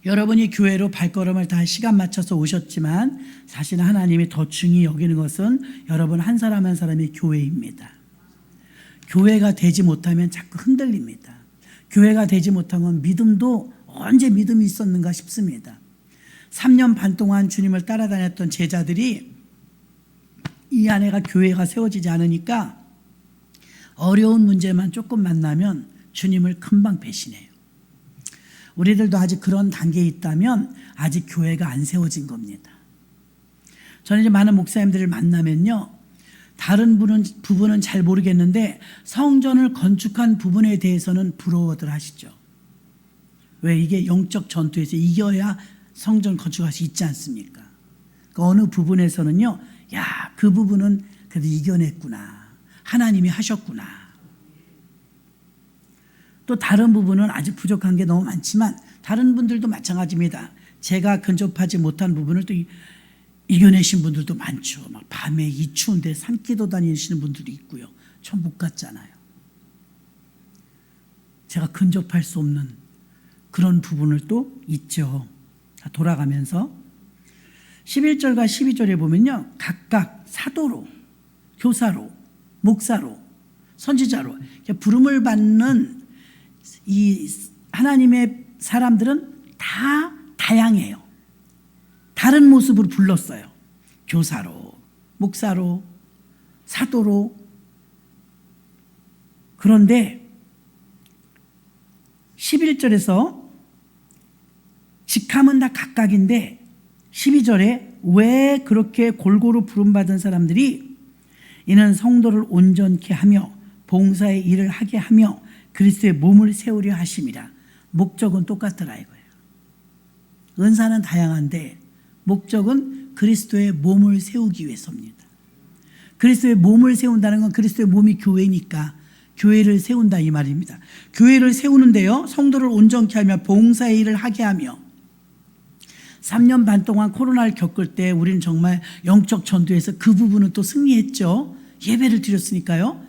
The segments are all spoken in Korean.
여러분이 교회로 발걸음을 다 시간 맞춰서 오셨지만 사실 하나님이 더 중히 여기는 것은 여러분 한 사람 한 사람이 교회입니다. 교회가 되지 못하면 자꾸 흔들립니다. 교회가 되지 못하면 믿음도 언제 믿음이 있었는가 싶습니다. 3년 반 동안 주님을 따라다녔던 제자들이 이 안에가 교회가 세워지지 않으니까 어려운 문제만 조금 만나면 주님을 금방 배신해요. 우리들도 아직 그런 단계에 있다면 아직 교회가 안 세워진 겁니다. 저는 이제 많은 목사님들을 만나면요, 다른 부분은 잘 모르겠는데 성전을 건축한 부분에 대해서는 부러워들 하시죠. 왜? 이게 영적 전투에서 이겨야 성전 건축할 수 있지 않습니까? 그 어느 부분에서는요, 야, 그 부분은 그래도 이겨냈구나, 하나님이 하셨구나. 또 다른 부분은 아직 부족한 게 너무 많지만 다른 분들도 마찬가지입니다. 제가 근접하지 못한 부분을 또 이겨내신 분들도 많죠. 막 밤에 이 추운데 산기도 다니시는 분들도 있고요. 전 못 갔잖아요. 제가 근접할 수 없는 그런 부분을 또 있죠. 돌아가면서 11절과 12절에 보면요, 각각 사도로, 교사로, 목사로, 선지자로 부름을 받는 이 하나님의 사람들은 다 다양해요. 다른 모습으로 불렀어요. 교사로, 목사로, 사도로. 그런데 11절에서 직함은 다 각각인데 12절에 왜 그렇게 골고루 부름받은 사람들이 이는 성도를 온전케 하며 봉사의 일을 하게 하며 그리스도의 몸을 세우려 하심이라. 목적은 똑같더라 이거예요. 은사는 다양한데 목적은 그리스도의 몸을 세우기 위해서입니다. 그리스도의 몸을 세운다는 건 그리스도의 몸이 교회니까 교회를 세운다 이 말입니다. 교회를 세우는데요, 성도를 온전케 하며 봉사의 일을 하게 하며. 3년 반 동안 코로나를 겪을 때 우리는 정말 영적 전도에서 그 부분은 또 승리했죠. 예배를 드렸으니까요.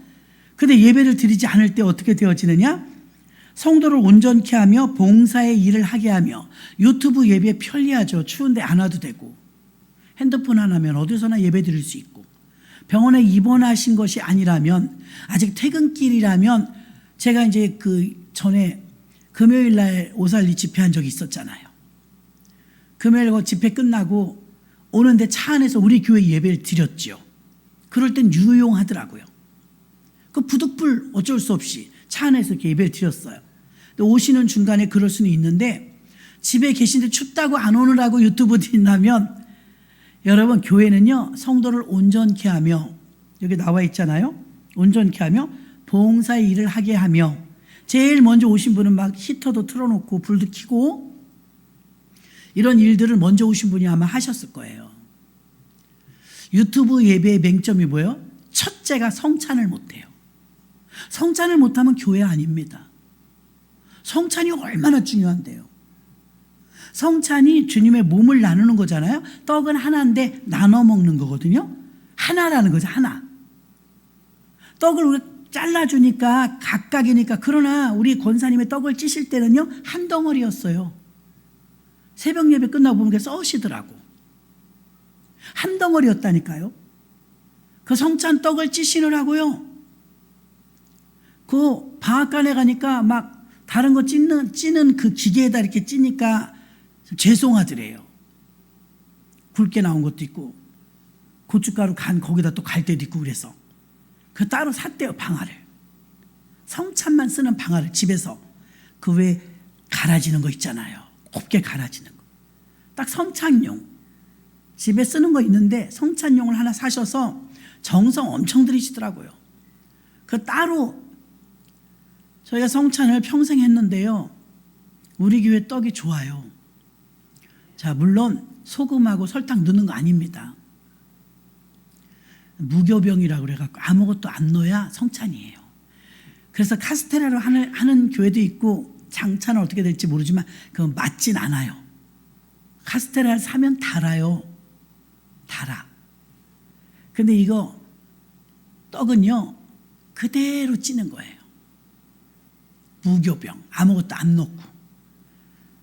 그런데 예배를 드리지 않을 때 어떻게 되어지느냐? 성도를 온전케 하며 봉사의 일을 하게 하며. 유튜브 예배 편리하죠. 추운데 안 와도 되고, 핸드폰 하나면 어디서나 예배 드릴 수 있고, 병원에 입원하신 것이 아니라면, 아직 퇴근길이라면, 제가 이제 그 전에 금요일 날 오살리 집회한 적이 있었잖아요. 금요일 집회 끝나고 오는데 차 안에서 우리 교회 예배를 드렸죠. 그럴 땐 유용하더라고요. 그 부득불 어쩔 수 없이 차 안에서 이렇게 예배를 드렸어요. 오시는 중간에 그럴 수는 있는데 집에 계신데 춥다고 안 오느라고 유튜브 드린다면, 여러분 교회는요, 성도를 온전케 하며, 여기 나와 있잖아요. 온전케 하며 봉사의 일을 하게 하며. 제일 먼저 오신 분은 막 히터도 틀어놓고 불도 켜고 이런 일들을 먼저 오신 분이 아마 하셨을 거예요. 유튜브 예배의 맹점이 뭐예요? 첫째가 성찬을 못해요. 성찬을 못하면 교회 아닙니다. 성찬이 얼마나 중요한데요. 성찬이 주님의 몸을 나누는 거잖아요. 떡은 하나인데 나눠 먹는 거거든요. 하나라는 거죠, 하나. 떡을 우리 잘라주니까 각각이니까. 그러나 우리 권사님의 떡을 찌실 때는요, 한 덩어리였어요. 새벽 예배 끝나고 보니까 써시더라고. 한 덩어리였다니까요. 그 성찬 떡을 찌시느라고요. 그 방앗간에 가니까 막 다른 거 찌는 그 기계에다 이렇게 찌니까 죄송하더래요. 굵게 나온 것도 있고, 고춧가루 간 거기다 또 갈 때도 있고 그래서. 그 따로 샀대요, 방아를. 성찬만 쓰는 방아를 집에서. 그 외에 갈아지는 거 있잖아요. 곱게 갈아지는 거. 딱 성찬용. 집에 쓰는 거 있는데 성찬용을 하나 사셔서 정성 엄청 들이시더라고요. 그 따로 저희가 성찬을 평생 했는데요, 우리 교회 떡이 좋아요. 자, 물론 소금하고 설탕 넣는 거 아닙니다. 무교병이라고 그래갖고 아무것도 안 넣어야 성찬이에요. 그래서 카스테라로 하는 교회도 있고, 장차는 어떻게 될지 모르지만 그건 맞진 않아요. 카스테라를 사면 달아요. 달아. 근데 이거 떡은요, 그대로 찌는 거예요. 무교병, 아무것도 안 넣고.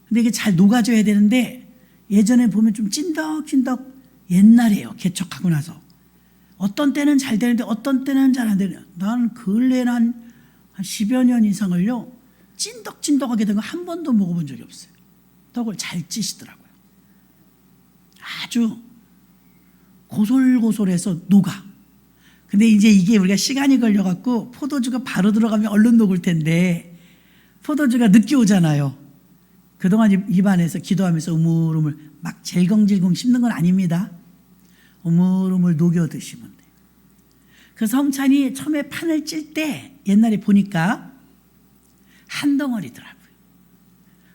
근데 이게 잘 녹아져야 되는데 예전에 보면 좀 찐덕찐덕 옛날이에요. 개척하고 나서. 어떤 때는 잘 되는데 어떤 때는 잘 안 되는. 나는 근래 한 10여 년 이상을요. 찐덕찐덕하게 된 거 한 번도 먹어본 적이 없어요. 떡을 잘 찌시더라고요. 아주 고솔고솔해서 녹아. 근데 이제 이게 우리가 시간이 걸려갖고 포도주가 바로 들어가면 얼른 녹을 텐데 포도주가 늦게 오잖아요. 그동안 입안에서 기도하면서 우물우물 막 질겅질겅 씹는 건 아닙니다. 우물우물 녹여 드시면 돼요. 그 성찬이 처음에 판을 찔 때 옛날에 보니까 한 덩어리더라고요.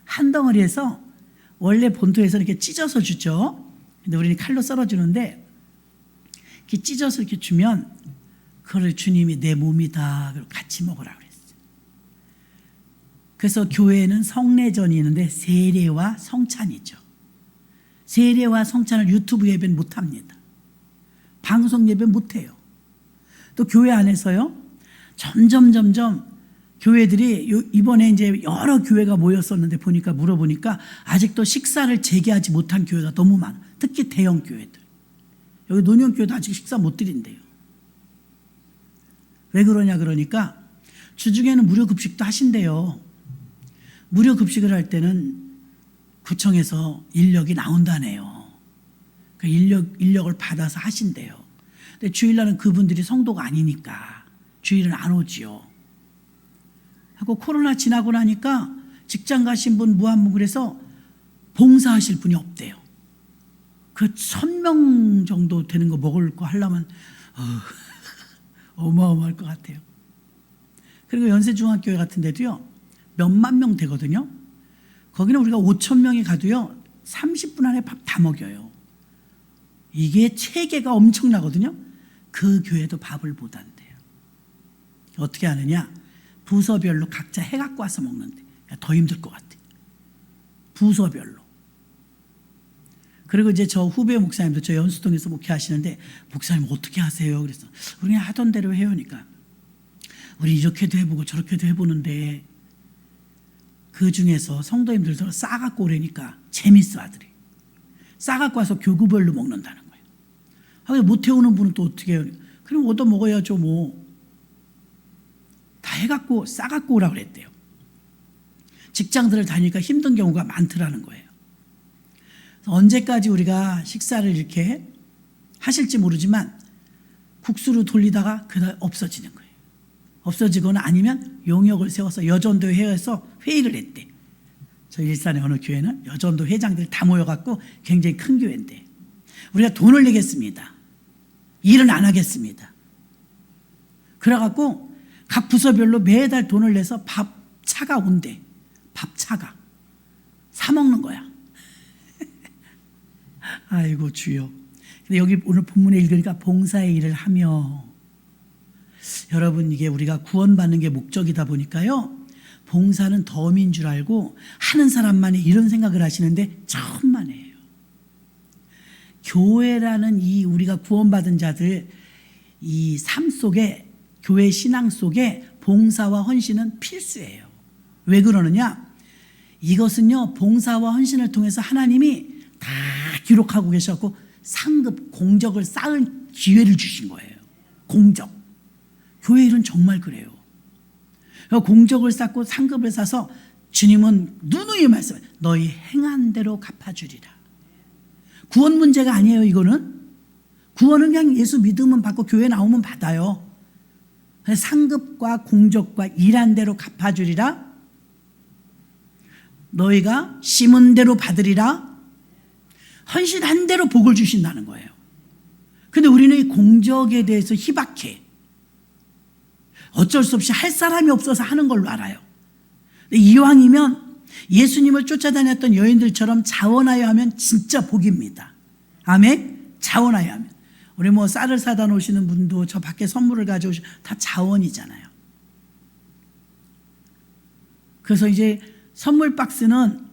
한 덩어리에서 원래 본토에서 이렇게 찢어서 주죠. 근데 우리는 칼로 썰어주는데 이렇게 찢어서 이렇게 주면 그걸 주님이 내 몸이다. 그리고 같이 먹으라고 그랬어요. 그래서 교회에는 성례전이 있는데 세례와 성찬이죠. 세례와 성찬을 유튜브 예배는 못합니다. 방송 예배 못해요. 또 교회 안에서요. 점점 교회들이 이번에 이제 여러 교회가 모였었는데 물어보니까 아직도 식사를 재개하지 못한 교회가 너무 많아. 특히 대형 교회들. 여기 논현교회도 아직 식사 못 드린대요. 왜 그러냐 그러니까 주중에는 무료 급식도 하신대요. 무료 급식을 할 때는 구청에서 인력이 나온다네요. 그 인력을 받아서 하신대요. 근데 주일날은 그분들이 성도가 아니니까 주일은 안 오지요. 하고 코로나 지나고 나니까 직장 가신 분 무한무 그래서 봉사하실 분이 없대요. 그 1000명 정도 되는 거 먹을 거 하려면 어마어마할 것 같아요. 그리고 연세중앙교회 같은 데도요. 몇만 명 되거든요. 거기는 우리가 5,000명이 가도요. 30분 안에 밥 다 먹여요. 이게 체계가 엄청나거든요. 그 교회도 밥을 못 한대요. 어떻게 하느냐. 부서별로 각자 해갖고 와서 먹는데 더 힘들 것 같아요. 부서별로. 그리고 이제 저 후배 목사님도 저 연수동에서 목회하시는데 목사님 어떻게 하세요? 그래서 우리 그냥 하던 대로 해요니까 우리 이렇게도 해보고 저렇게도 해보는데 그 중에서 성도님들도 싸갖고 오라니까 재밌어 아들이. 싸갖고 와서 교구별로 먹는다는 거예요. 아, 못 해오는 분은 또 어떻게 해요? 그럼 얻어 먹어야죠 뭐. 다 해갖고 싸갖고 오라고 그랬대요. 직장들을 다니니까 힘든 경우가 많더라는 거예요. 언제까지 우리가 식사를 이렇게 하실지 모르지만 국수로 돌리다가 그날 없어지는 거예요. 없어지거나 아니면 용역을 세워서 여전도 회에서 회의를 했대. 저 일산의 어느 교회는 여전도 회장들이 다 모여갖고 굉장히 큰 교회인데 우리가 돈을 내겠습니다. 일은 안 하겠습니다. 그래갖고 각 부서별로 매달 돈을 내서 밥차가 온대. 밥차가. 사 먹는 거야. 아이고 주여. 근데 여기 오늘 본문에 읽으니까 봉사의 일을 하며 여러분 이게 우리가 구원받는 게 목적이다 보니까요. 봉사는 덤인 줄 알고 하는 사람만이 이런 생각을 하시는데 천만에요. 교회라는 이 우리가 구원받은 자들 이 삶 속에 교회 신앙 속에 봉사와 헌신은 필수예요. 왜 그러느냐? 이것은요 봉사와 헌신을 통해서 하나님이 다 기록하고 계셨고 상급 공적을 쌓을 기회를 주신 거예요. 공적. 교회 일은 정말 그래요. 공적을 쌓고 상급을 쌓아서 주님은 누누이 말씀해 너희 행한 대로 갚아주리라. 구원 문제가 아니에요. 이거는 구원은 그냥 예수 믿으면 받고 교회 나오면 받아요. 상급과 공적과 일한 대로 갚아주리라. 너희가 심은 대로 받으리라. 헌신한 대로 복을 주신다는 거예요. 근데 우리는 이 공적에 대해서 희박해. 어쩔 수 없이 할 사람이 없어서 하는 걸로 알아요. 근데 이왕이면 예수님을 쫓아다녔던 여인들처럼 자원하여 하면 진짜 복입니다. 아멘? 자원하여 하면. 우리 뭐 쌀을 사다 놓으시는 분도 저 밖에 선물을 가져오시고 다 자원이잖아요. 그래서 이제 선물 박스는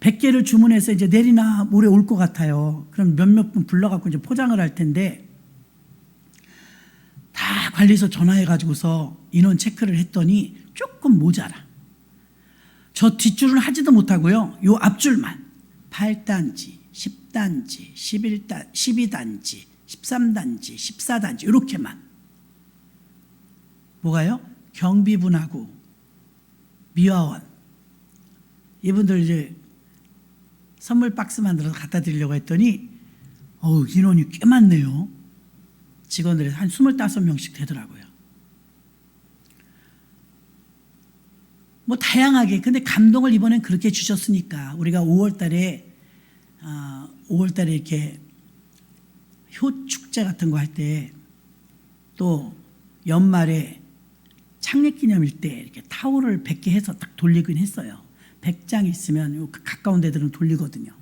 100개를 주문해서 이제 내리나 모레 올 것 같아요. 그럼 몇몇 분 불러갖고 이제 포장을 할 텐데 다 관리소 전화해가지고서 인원 체크를 했더니 조금 모자라. 저 뒷줄은 하지도 못하고요. 요 앞줄만 8단지, 10단지, 12단지, 13단지, 14단지 이렇게만. 뭐가요? 경비분하고 미화원 이분들 이제 선물 박스 만들어서 갖다 드리려고 했더니 인원이 꽤 많네요. 직원들이 한 25명씩 되더라고요. 뭐 다양하게. 근데 감동을 이번엔 그렇게 주셨으니까 우리가 5월달에 이렇게 효축제 같은 거 할 때 또 연말에 창립기념일 때 이렇게 타올을 100개 해서 딱 돌리긴 했어요. 100장 있으면 가까운 데들은 돌리거든요.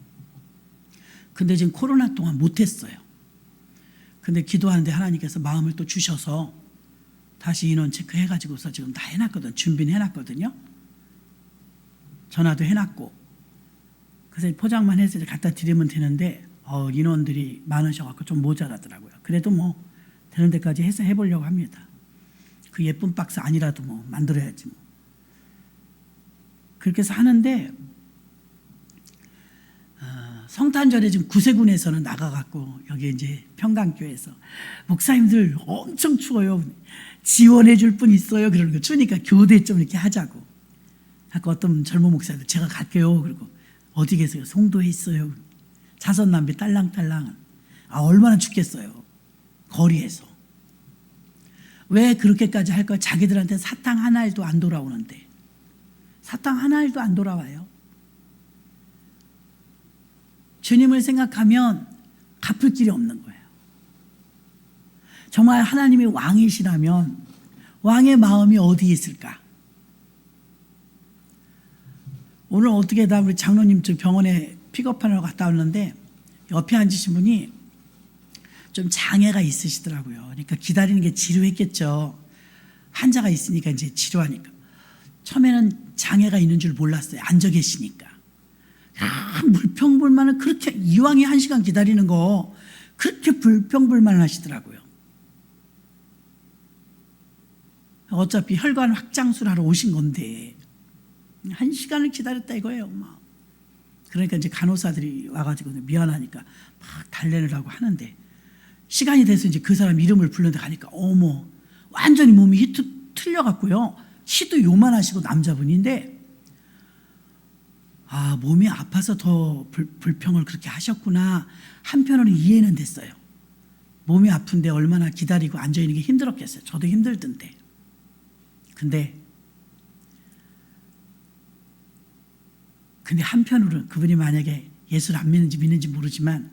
근데 지금 코로나 동안 못했어요. 근데 기도하는데 하나님께서 마음을 또 주셔서 다시 인원 체크해가지고서 지금 다 해놨거든. 준비는 해놨거든요. 전화도 해놨고. 그래서 포장만 해서 갖다 드리면 되는데 인원들이 많으셔갖고 좀 모자라더라고요. 그래도 뭐 되는 데까지 해서 해보려고 합니다. 그 예쁜 박스 아니라도 뭐 만들어야지 뭐. 그렇게 해서 하는데 성탄절에 지금 구세군에서는 나가갖고 여기 이제 평강교회에서 목사님들 엄청 추워요. 지원해 줄 분 있어요. 그러는 거 추우니까 교대 좀 이렇게 하자고. 아까 어떤 젊은 목사님들 제가 갈게요. 그리고 어디 계세요? 송도에 있어요. 자선남비 딸랑딸랑. 얼마나 춥겠어요. 거리에서. 왜 그렇게까지 할까요? 자기들한테 사탕 한 알도 안 돌아오는데. 사탕 한 알도 안 돌아와요. 주님을 생각하면 갚을 길이 없는 거예요. 정말 하나님이 왕이시라면 왕의 마음이 어디에 있을까? 오늘 어떻게 다 우리 장로님 저 병원에 픽업하러 갔다 왔는데 옆에 앉으신 분이 좀 장애가 있으시더라고요. 그러니까 기다리는 게 지루했겠죠. 환자가 있으니까 이제 치료하니까. 처음에는 장애가 있는 줄 몰랐어요. 앉아 계시니까. 불평불만을 그렇게 이왕에 1시간 기다리는 거 그렇게 불평불만을 하시더라고요. 어차피 혈관 확장술 하러 오신 건데 1시간을 기다렸다 이거예요. 막. 그러니까 이제 간호사들이 와가지고 미안하니까 막 달래를 하고 하는데 시간이 돼서 이제 그 사람 이름을 부르는데 가니까 완전히 몸이 틀려갖고요. 키도 요만하시고 남자분인데 몸이 아파서 더 불평을 그렇게 하셨구나. 한편으로는 이해는 됐어요. 몸이 아픈데 얼마나 기다리고 앉아있는 게 힘들었겠어요. 저도 힘들던데. 근데 한편으로는 그분이 만약에 예수를 안 믿는지 모르지만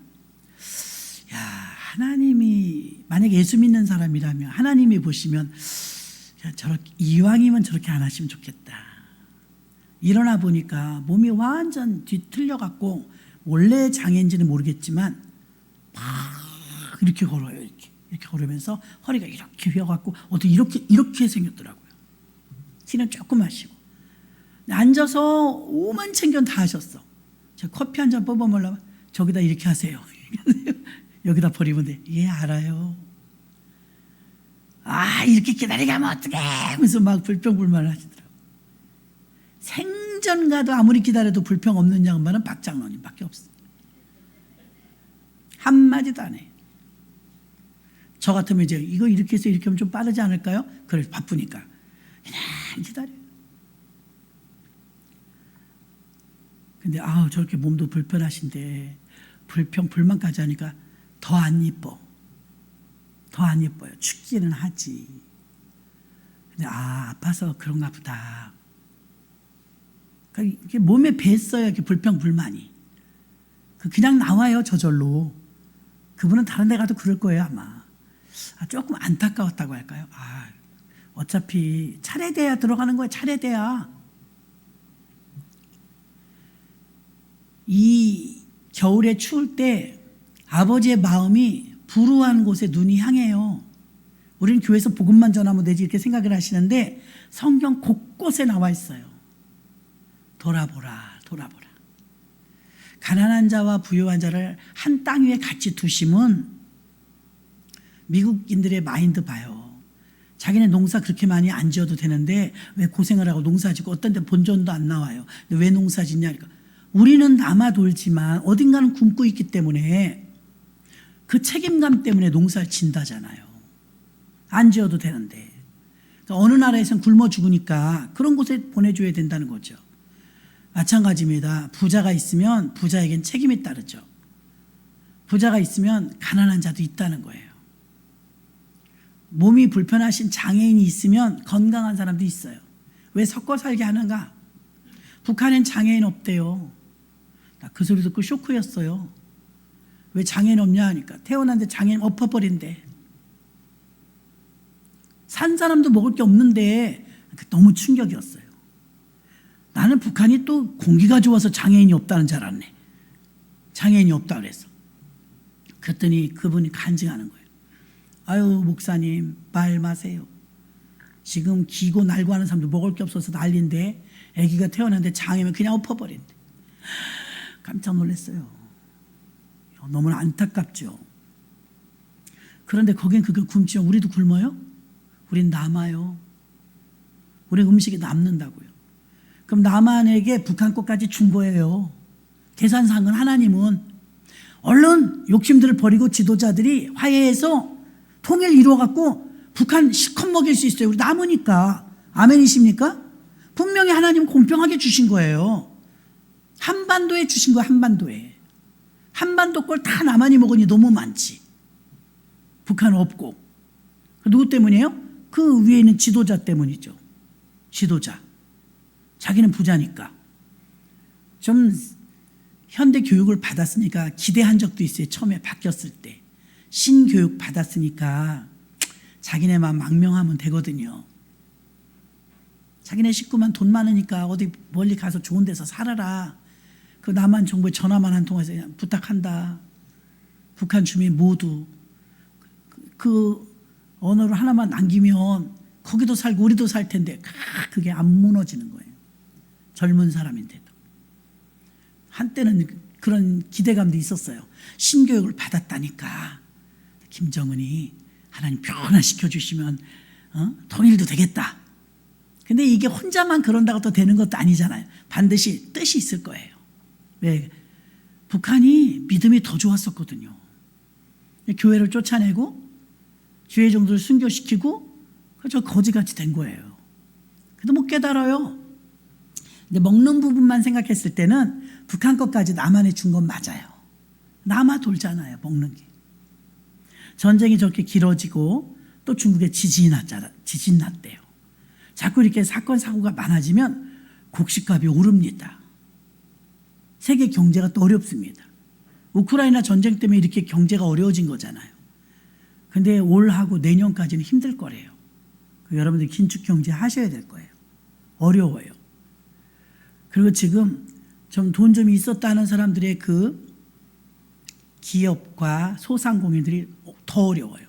하나님이 만약에 예수 믿는 사람이라면 하나님이 보시면 이왕이면 저렇게 안 하시면 좋겠다. 일어나 보니까 몸이 완전 뒤틀려갖고 원래 장애인지는 모르겠지만 막 이렇게 걸어요. 이렇게 걸으면서 허리가 이렇게 휘어갖고 어떻게 이렇게 생겼더라고요. 키는 조금 하시고 앉아서 오만 챙겨 다 하셨어. 저 커피 한 잔 뽑아먹으려면 저기다 이렇게 하세요. 여기다 버리면 돼. 예, 알아요. 이렇게 기다리게 하면 어떡해 하면서 막 불평불만을 하시더라고요. 생전 가도 아무리 기다려도 불평 없는 양반은 박장로님밖에 없어요. 한마디도 안 해요. 저 같으면 이제 이거 이렇게 해서 이렇게 하면 좀 빠르지 않을까요? 그래 바쁘니까 그냥 기다려요. 근데 저렇게 몸도 불편하신데 불평 불만까지 하니까 더 안 이뻐. 더 안 예뻐요. 춥기는 하지. 근데 아파서 그런가 보다. 그러니까 이게 몸에 뱄어요. 이렇게 불평 불만이. 그냥 나와요. 저절로. 그분은 다른 데 가도 그럴 거예요 아마. 조금 안타까웠다고 할까요? 어차피 차례돼야 들어가는 거예요. 차례돼야. 이 겨울에 추울 때 아버지의 마음이 불우한 곳에 눈이 향해요. 우리는 교회에서 복음만 전하면 되지 이렇게 생각을 하시는데 성경 곳곳에 나와 있어요. 돌아보라, 돌아보라. 가난한 자와 부유한 자를 한 땅 위에 같이 두심은 미국인들의 마인드 봐요. 자기네 농사 그렇게 많이 안 지어도 되는데 왜 고생을 하고 농사 짓고 어떤 데 본전도 안 나와요. 근데 왜 농사 짓냐니까. 우리는 남아 돌지만 어딘가는 굶고 있기 때문에 그 책임감 때문에 농사를 짓다잖아요. 안 지어도 되는데. 그러니까 어느 나라에선 굶어 죽으니까 그런 곳에 보내줘야 된다는 거죠. 마찬가지입니다. 부자가 있으면 부자에겐 책임이 따르죠. 부자가 있으면 가난한 자도 있다는 거예요. 몸이 불편하신 장애인이 있으면 건강한 사람도 있어요. 왜 섞어 살게 하는가? 북한엔 장애인 없대요. 나 그 소리 듣고 쇼크였어요. 왜 장애인 없냐 하니까 태어났는데 장애인 엎어버린대. 산 사람도 먹을 게 없는데 너무 충격이었어요. 나는 북한이 또 공기가 좋아서 장애인이 없다는 줄 알았네. 장애인이 없다 그래서. 그랬더니 그분이 간증하는 거예요. 아유 목사님 말 마세요. 지금 기고 날고 하는 사람도 먹을 게 없어서 난리인데 아기가 태어났는데 장애면 그냥 엎어버린대. 깜짝 놀랐어요. 너무나 안타깝죠. 그런데 거긴 그걸 굶지요. 우리도 굶어요? 우린 남아요. 우리 음식이 남는다고요. 그럼 남한에게 북한 것까지 준 거예요. 계산상은 하나님은 얼른 욕심들을 버리고 지도자들이 화해해서 통일 이루어갖고 북한 실컷 먹일 수 있어요. 우리 남으니까. 아멘이십니까? 분명히 하나님은 공평하게 주신 거예요. 한반도에 주신 거예요. 한반도에. 한반도 걸 다 남한이 먹으니 너무 많지. 북한은 없고. 누구 때문이에요? 그 위에 있는 지도자 때문이죠. 지도자. 자기는 부자니까. 좀 현대 교육을 받았으니까 기대한 적도 있어요. 처음에 바뀌었을 때. 신교육 받았으니까 자기네만 망명하면 되거든요. 자기네 식구만 돈 많으니까 어디 멀리 가서 좋은 데서 살아라. 그 남한 정부에 전화만 한 통해서 그냥 부탁한다. 북한 주민 모두 그 언어를 하나만 남기면 거기도 살고 우리도 살 텐데 그게 안 무너지는 거예요. 젊은 사람인데도. 한때는 그런 기대감도 있었어요. 신교육을 받았다니까 김정은이 하나님 변화시켜 주시면 통일도 되겠다. 근데 이게 혼자만 그런다고 또 되는 것도 아니잖아요. 반드시 뜻이 있을 거예요. 왜? 북한이 믿음이 더 좋았었거든요. 교회를 쫓아내고 주의 종들을 순교시키고 저 거지같이 된 거예요. 그래도 못 깨달아요. 근데 먹는 부분만 생각했을 때는 북한 것까지 남한에 준 건 맞아요. 남아 돌잖아요. 먹는 게. 전쟁이 저렇게 길어지고 또 중국에 지진 났대요. 자꾸 이렇게 사건 사고가 많아지면 곡식값이 오릅니다. 세계 경제가 또 어렵습니다. 우크라이나 전쟁 때문에 이렇게 경제가 어려워진 거잖아요. 근데 올하고 내년까지는 힘들 거래요. 여러분들 긴축 경제 하셔야 될 거예요. 어려워요. 그리고 지금 좀 돈 좀 있었다는 사람들의 그 기업과 소상공인들이 더 어려워요.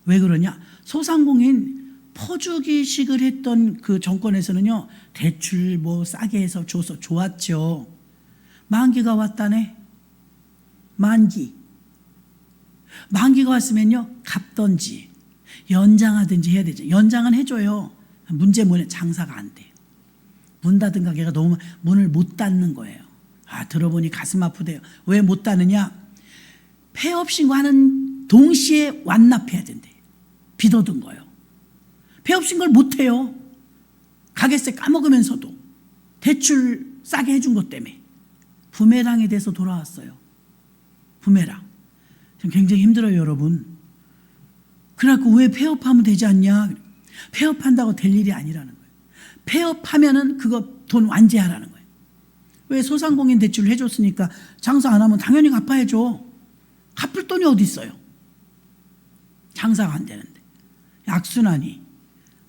왜 그러냐? 소상공인 퍼주기식을 했던 그 정권에서는요, 대출 뭐 싸게 해서 줘서 좋았죠. 만기가 왔다네. 만기가 왔으면요, 갚던지 연장하든지 해야 되죠. 연장은 해줘요. 문제 뭐냐? 장사가 안 돼요. 문 닫은 가게가 너무 문을 못 닫는 거예요. 아, 들어보니 가슴 아프대요. 왜 못 닫느냐? 폐업 신고하는 동시에 완납해야 된대. 빚 얻은 거예요. 폐업 신고를 못 해요. 가게세 까먹으면서도 대출 싸게 해준 것 때문에 부메랑에 대해서 돌아왔어요. 부메랑. 지금 굉장히 힘들어요, 여러분. 그래갖고 왜 폐업하면 되지 않냐? 폐업한다고 될 일이 아니라는 거예요. 폐업하면은 그거 돈 완제하라는 거예요. 왜? 소상공인 대출을 해줬으니까 장사 안 하면 당연히 갚아야죠. 갚을 돈이 어디 있어요? 장사가 안 되는데. 악순환이.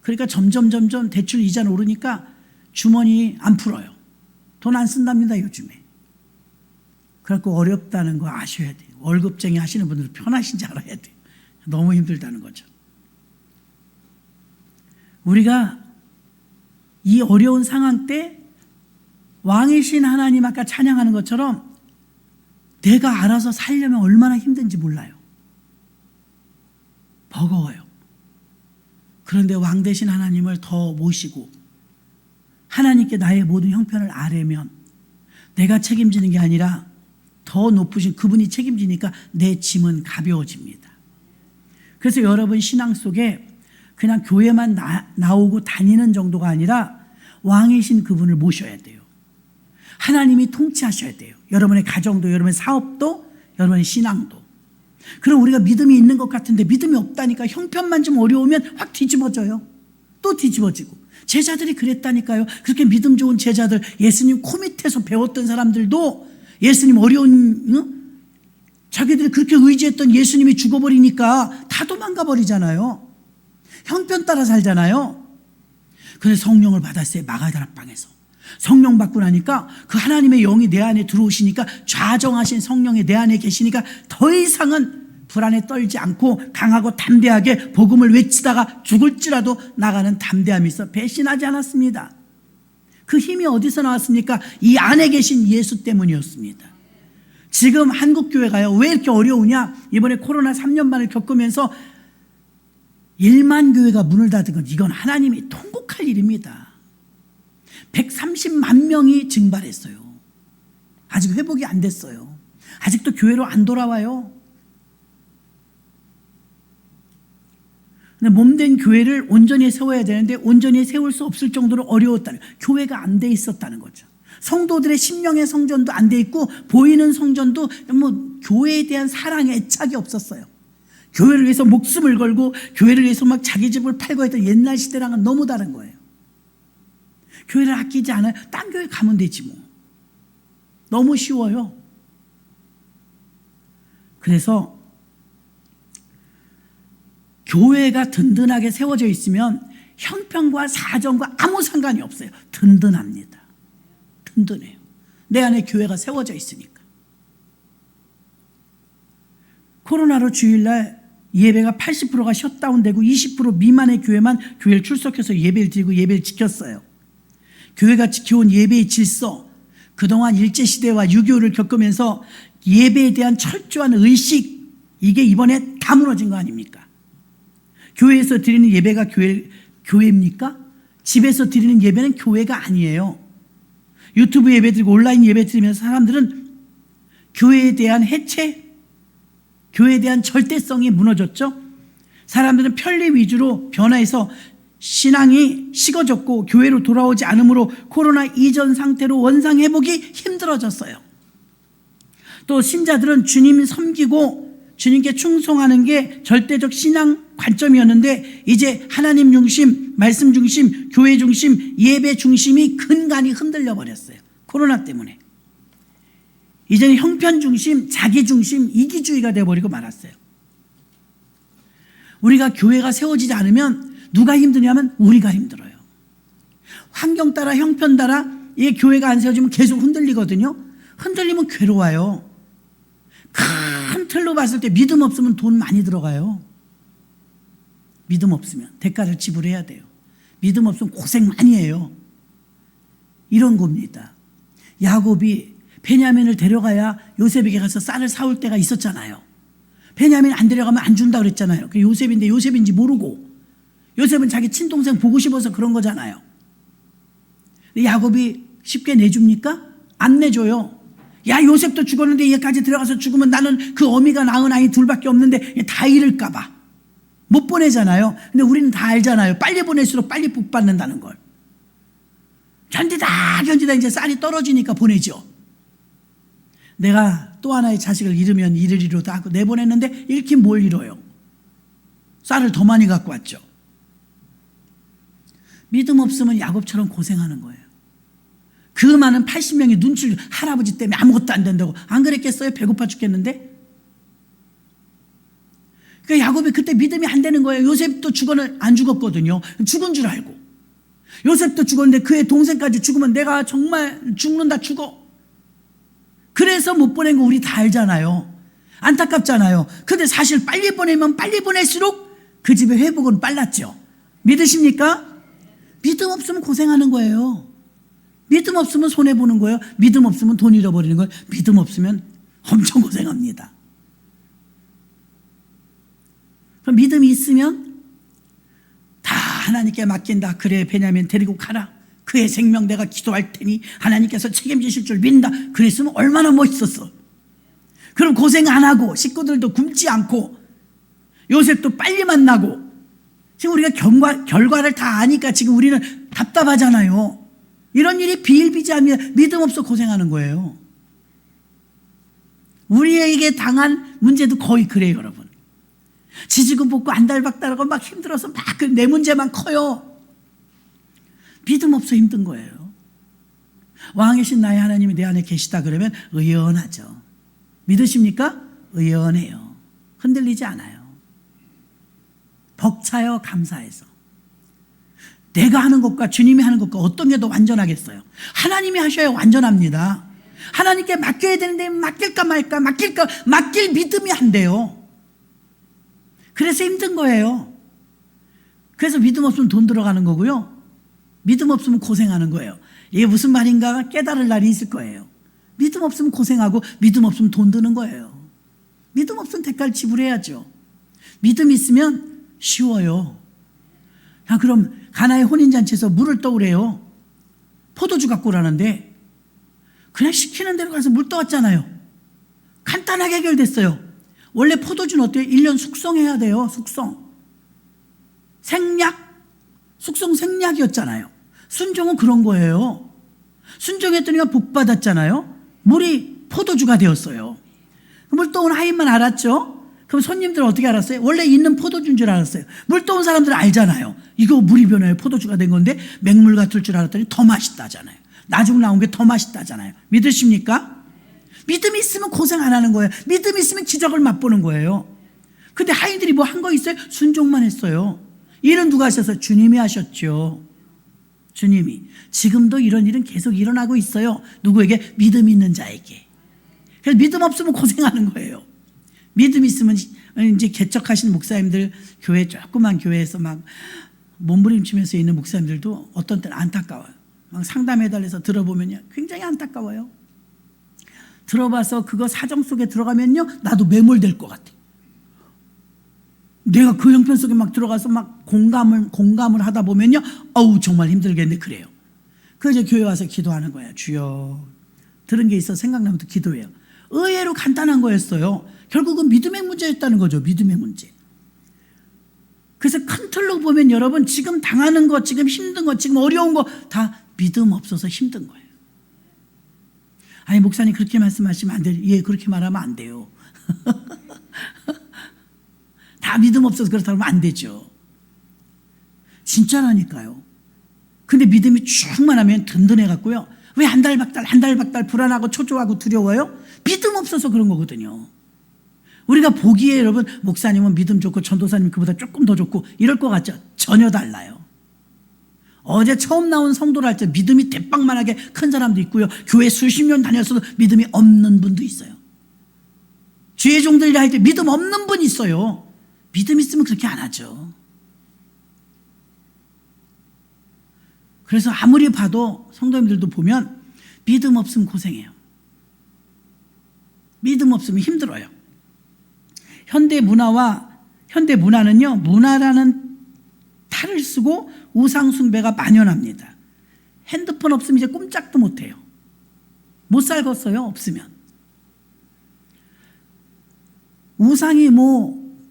그러니까 점점 대출 이자는 오르니까 주머니 안 풀어요. 돈 안 쓴답니다, 요즘에. 그래갖고 어렵다는 거 아셔야 돼요. 월급쟁이 하시는 분들은 편하신지 알아야 돼요. 너무 힘들다는 거죠. 우리가 이 어려운 상황 때 왕이신 하나님 아까 찬양하는 것처럼 내가 알아서 살려면 얼마나 힘든지 몰라요. 버거워요. 그런데 왕 대신 하나님을 더 모시고 하나님께 나의 모든 형편을 아뢰면 내가 책임지는 게 아니라 더 높으신 그분이 책임지니까 내 짐은 가벼워집니다. 그래서 여러분 신앙 속에 그냥 교회만 나오고 다니는 정도가 아니라 왕이신 그분을 모셔야 돼요. 하나님이 통치하셔야 돼요. 여러분의 가정도, 여러분의 사업도, 여러분의 신앙도. 그럼 우리가 믿음이 있는 것 같은데 믿음이 없다니까. 형편만 좀 어려우면 확 뒤집어져요. 또 뒤집어지고. 제자들이 그랬다니까요. 그렇게 믿음 좋은 제자들, 예수님 코 밑에서 배웠던 사람들도 예수님 어려운, 자기들이 그렇게 의지했던 예수님이 죽어버리니까 다 도망가 버리잖아요. 형편 따라 살잖아요. 그런데 성령을 받았어요. 마가다락방에서. 성령 받고 나니까 그 하나님의 영이 내 안에 들어오시니까, 좌정하신 성령이 내 안에 계시니까 더 이상은 불안에 떨지 않고 강하고 담대하게 복음을 외치다가 죽을지라도 나가는 담대함이 있어 배신하지 않았습니다. 그 힘이 어디서 나왔습니까? 이 안에 계신 예수 때문이었습니다. 지금 한국교회가요, 왜 이렇게 어려우냐? 이번에 코로나 3년 반을 겪으면서 1만 교회가 문을 닫은 건 이건 하나님이 통곡할 일입니다. 130만 명이 증발했어요. 아직 회복이 안 됐어요. 아직도 교회로 안 돌아와요. 몸된 교회를 온전히 세워야 되는데 온전히 세울 수 없을 정도로 어려웠다는, 교회가 안 돼 있었다는 거죠. 성도들의 심령의 성전도 안 돼 있고 보이는 성전도 교회에 대한 사랑의 애착이 없었어요. 교회를 위해서 목숨을 걸고 교회를 위해서 막 자기 집을 팔고 했던 옛날 시대랑은 너무 다른 거예요. 교회를 아끼지 않아요. 딴 교회 가면 되지 뭐. 너무 쉬워요. 그래서 교회가 든든하게 세워져 있으면 형편과 사정과 아무 상관이 없어요. 든든합니다. 든든해요. 내 안에 교회가 세워져 있으니까. 코로나로 주일날 예배가 80%가 셧다운되고 20% 미만의 교회만 교회를 출석해서 예배를 드리고 예배를 지켰어요. 교회가 지켜온 예배의 질서, 그동안 일제시대와 6.25를 겪으면서 예배에 대한 철저한 의식, 이게 이번에 다 무너진 거 아닙니까? 교회에서 드리는 예배가 교회입니까? 집에서 드리는 예배는 교회가 아니에요. 유튜브 예배 드리고 온라인 예배 드리면서 사람들은 교회에 대한 해체, 교회에 대한 절대성이 무너졌죠. 사람들은 편리 위주로 변화해서 신앙이 식어졌고 교회로 돌아오지 않으므로 코로나 이전 상태로 원상 회복이 힘들어졌어요. 또 신자들은 주님 섬기고 주님께 충성하는 게 절대적 신앙 관점이었는데 이제 하나님 중심, 말씀 중심, 교회 중심, 예배 중심이 근간이 흔들려 버렸어요. 코로나 때문에. 이제는 형편 중심, 자기 중심, 이기주의가 되어버리고 말았어요. 우리가 교회가 세워지지 않으면 누가 힘드냐면 우리가 힘들어요. 환경 따라, 형편 따라 이 교회가 안 세워지면 계속 흔들리거든요. 흔들리면 괴로워요. 큰 틀로 봤을 때 믿음 없으면 돈 많이 들어가요. 믿음 없으면 대가를 지불해야 돼요. 믿음 없으면 고생 많이 해요. 이런 겁니다. 야곱이 베냐민을 데려가야 요셉에게 가서 쌀을 사올 때가 있었잖아요. 베냐민 안 데려가면 안 준다 그랬잖아요. 그 요셉인데 요셉인지 모르고, 요셉은 자기 친동생 보고 싶어서 그런 거잖아요. 근데 야곱이 쉽게 내줍니까? 안 내줘요. 야, 요셉도 죽었는데 얘까지 들어가서 죽으면 나는 그 어미가 낳은 아이 둘밖에 없는데 다 잃을까 봐 못 보내잖아요. 근데 우리는 다 알잖아요. 빨리 보낼수록 빨리 복 받는다는 걸. 견디다 이제 쌀이 떨어지니까 보내죠. 내가 또 하나의 자식을 잃으면 잃으리로다 하고 내보냈는데 잃긴 뭘 잃어요. 쌀을 더 많이 갖고 왔죠. 믿음 없으면 야곱처럼 고생하는 거예요. 그 많은 80명이 눈치를, 할아버지 때문에 아무것도 안 된다고. 안 그랬겠어요? 배고파 죽겠는데. 그러니까 야곱이 그때 믿음이 안 되는 거예요. 요셉도 죽어는 안 죽었거든요. 죽은 줄 알고. 요셉도 죽었는데 그의 동생까지 죽으면 내가 정말 죽는다, 죽어. 그래서 못 보낸 거 우리 다 알잖아요. 안타깝잖아요. 근데 사실 빨리 보내면 빨리 보낼수록 그 집의 회복은 빨랐죠. 믿으십니까? 믿음 없으면 고생하는 거예요. 믿음 없으면 손해보는 거예요. 믿음 없으면 돈 잃어버리는 거예요. 믿음 없으면 엄청 고생합니다. 그럼 믿음이 있으면 다 하나님께 맡긴다. 그래, 베냐민 데리고 가라. 그의 생명 내가 기도할 테니 하나님께서 책임지실 줄 믿는다. 그랬으면 얼마나 멋있었어. 그럼 고생 안 하고 식구들도 굶지 않고 요셉도 빨리 만나고. 지금 우리가 결과를 다 아니까 지금 우리는 답답하잖아요. 이런 일이 비일비재하면 믿음 없어 고생하는 거예요. 우리에게 당한 문제도 거의 그래요, 여러분. 지지고 볶고 안달박달하고 막 힘들어서 막 내 문제만 커요. 믿음 없어 힘든 거예요. 왕이신 나의 하나님이 내 안에 계시다 그러면 의연하죠. 믿으십니까? 의연해요. 흔들리지 않아요. 벅차요, 감사해서. 내가 하는 것과 주님이 하는 것과 어떤 게 더 완전하겠어요? 하나님이 하셔야 완전합니다. 하나님께 맡겨야 되는데 맡길까 말까, 맡길 믿음이 안 돼요. 그래서 힘든 거예요. 그래서 믿음 없으면 돈 들어가는 거고요. 믿음 없으면 고생하는 거예요. 이게 무슨 말인가 깨달을 날이 있을 거예요. 믿음 없으면 고생하고 믿음 없으면 돈 드는 거예요. 믿음 없으면 대가를 지불해야죠. 믿음 있으면 쉬워요. 자, 그럼 가나의 혼인잔치에서 물을 떠오래요. 포도주 갖고 오라는데 그냥 시키는 대로 가서 물 떠왔잖아요. 간단하게 해결됐어요. 원래 포도주는 어때요? 1년 숙성해야 돼요. 숙성 생략이었잖아요. 순종은 그런 거예요. 순종했더니 복 받았잖아요. 물이 포도주가 되었어요. 물 떠온 하인만 알았죠? 그럼 손님들은 어떻게 알았어요? 원래 있는 포도주인 줄 알았어요. 물 떠온 사람들은 알잖아요. 이거 물이 변해요. 포도주가 된 건데 맹물 같을 줄 알았더니 더 맛있다잖아요. 나중 나온 게 더 맛있다잖아요. 믿으십니까? 믿음이 있으면 고생 안 하는 거예요. 믿음이 있으면 기적을 맛보는 거예요. 근데 하인들이 뭐 한 거 있어요? 순종만 했어요. 일은 누가 하셔서? 주님이 하셨죠. 주님이. 지금도 이런 일은 계속 일어나고 있어요. 누구에게? 믿음 있는 자에게. 그래서 믿음 없으면 고생하는 거예요. 믿음 있으면 이제 개척하시는 목사님들, 교회, 조그만 교회에서 막 몸부림치면서 있는 목사님들도 어떤 때는 안타까워요. 막 상담해달래서 들어보면요. 굉장히 안타까워요. 들어봐서 그거 사정 속에 들어가면요. 나도 매몰될 것 같아요. 내가 그 형편 속에 막 들어가서 막 공감을 하다 보면요. 어우, 정말 힘들겠네. 그래요. 그래서 교회 와서 기도하는 거예요. 주여. 들은 게 있어 생각나면 또 기도해요. 의외로 간단한 거였어요. 결국은 믿음의 문제였다는 거죠. 믿음의 문제. 그래서 큰 틀로 보면 여러분 지금 당하는 거, 지금 힘든 거, 지금 어려운 거 다 믿음 없어서 힘든 거예요. 아니, 목사님 그렇게 말씀하시면 안 돼요. 예, 그렇게 말하면 안 돼요. 다 믿음 없어서 그렇다고 하면 안 되죠. 진짜라니까요. 근데 믿음이 충만하면 든든해갖고요. 왜 한달박달 불안하고 초조하고 두려워요? 믿음 없어서 그런 거거든요. 우리가 보기에 여러분 목사님은 믿음 좋고 전도사님 그보다 조금 더 좋고 이럴 것 같죠? 전혀 달라요. 어제 처음 나온 성도를 할 때 믿음이 대빵만하게 큰 사람도 있고요. 교회 수십 년 다녔어도 믿음이 없는 분도 있어요. 주의 종들이라 할 때 믿음 없는 분이 있어요. 믿음 있으면 그렇게 안 하죠. 그래서 아무리 봐도 성도님들도 보면 믿음 없으면 고생해요. 믿음 없으면 힘들어요. 현대 문화는요, 문화라는 탈을 쓰고 우상 숭배가 만연합니다. 핸드폰 없으면 이제 꼼짝도 못해요. 못 살겠어요, 없으면. 우상이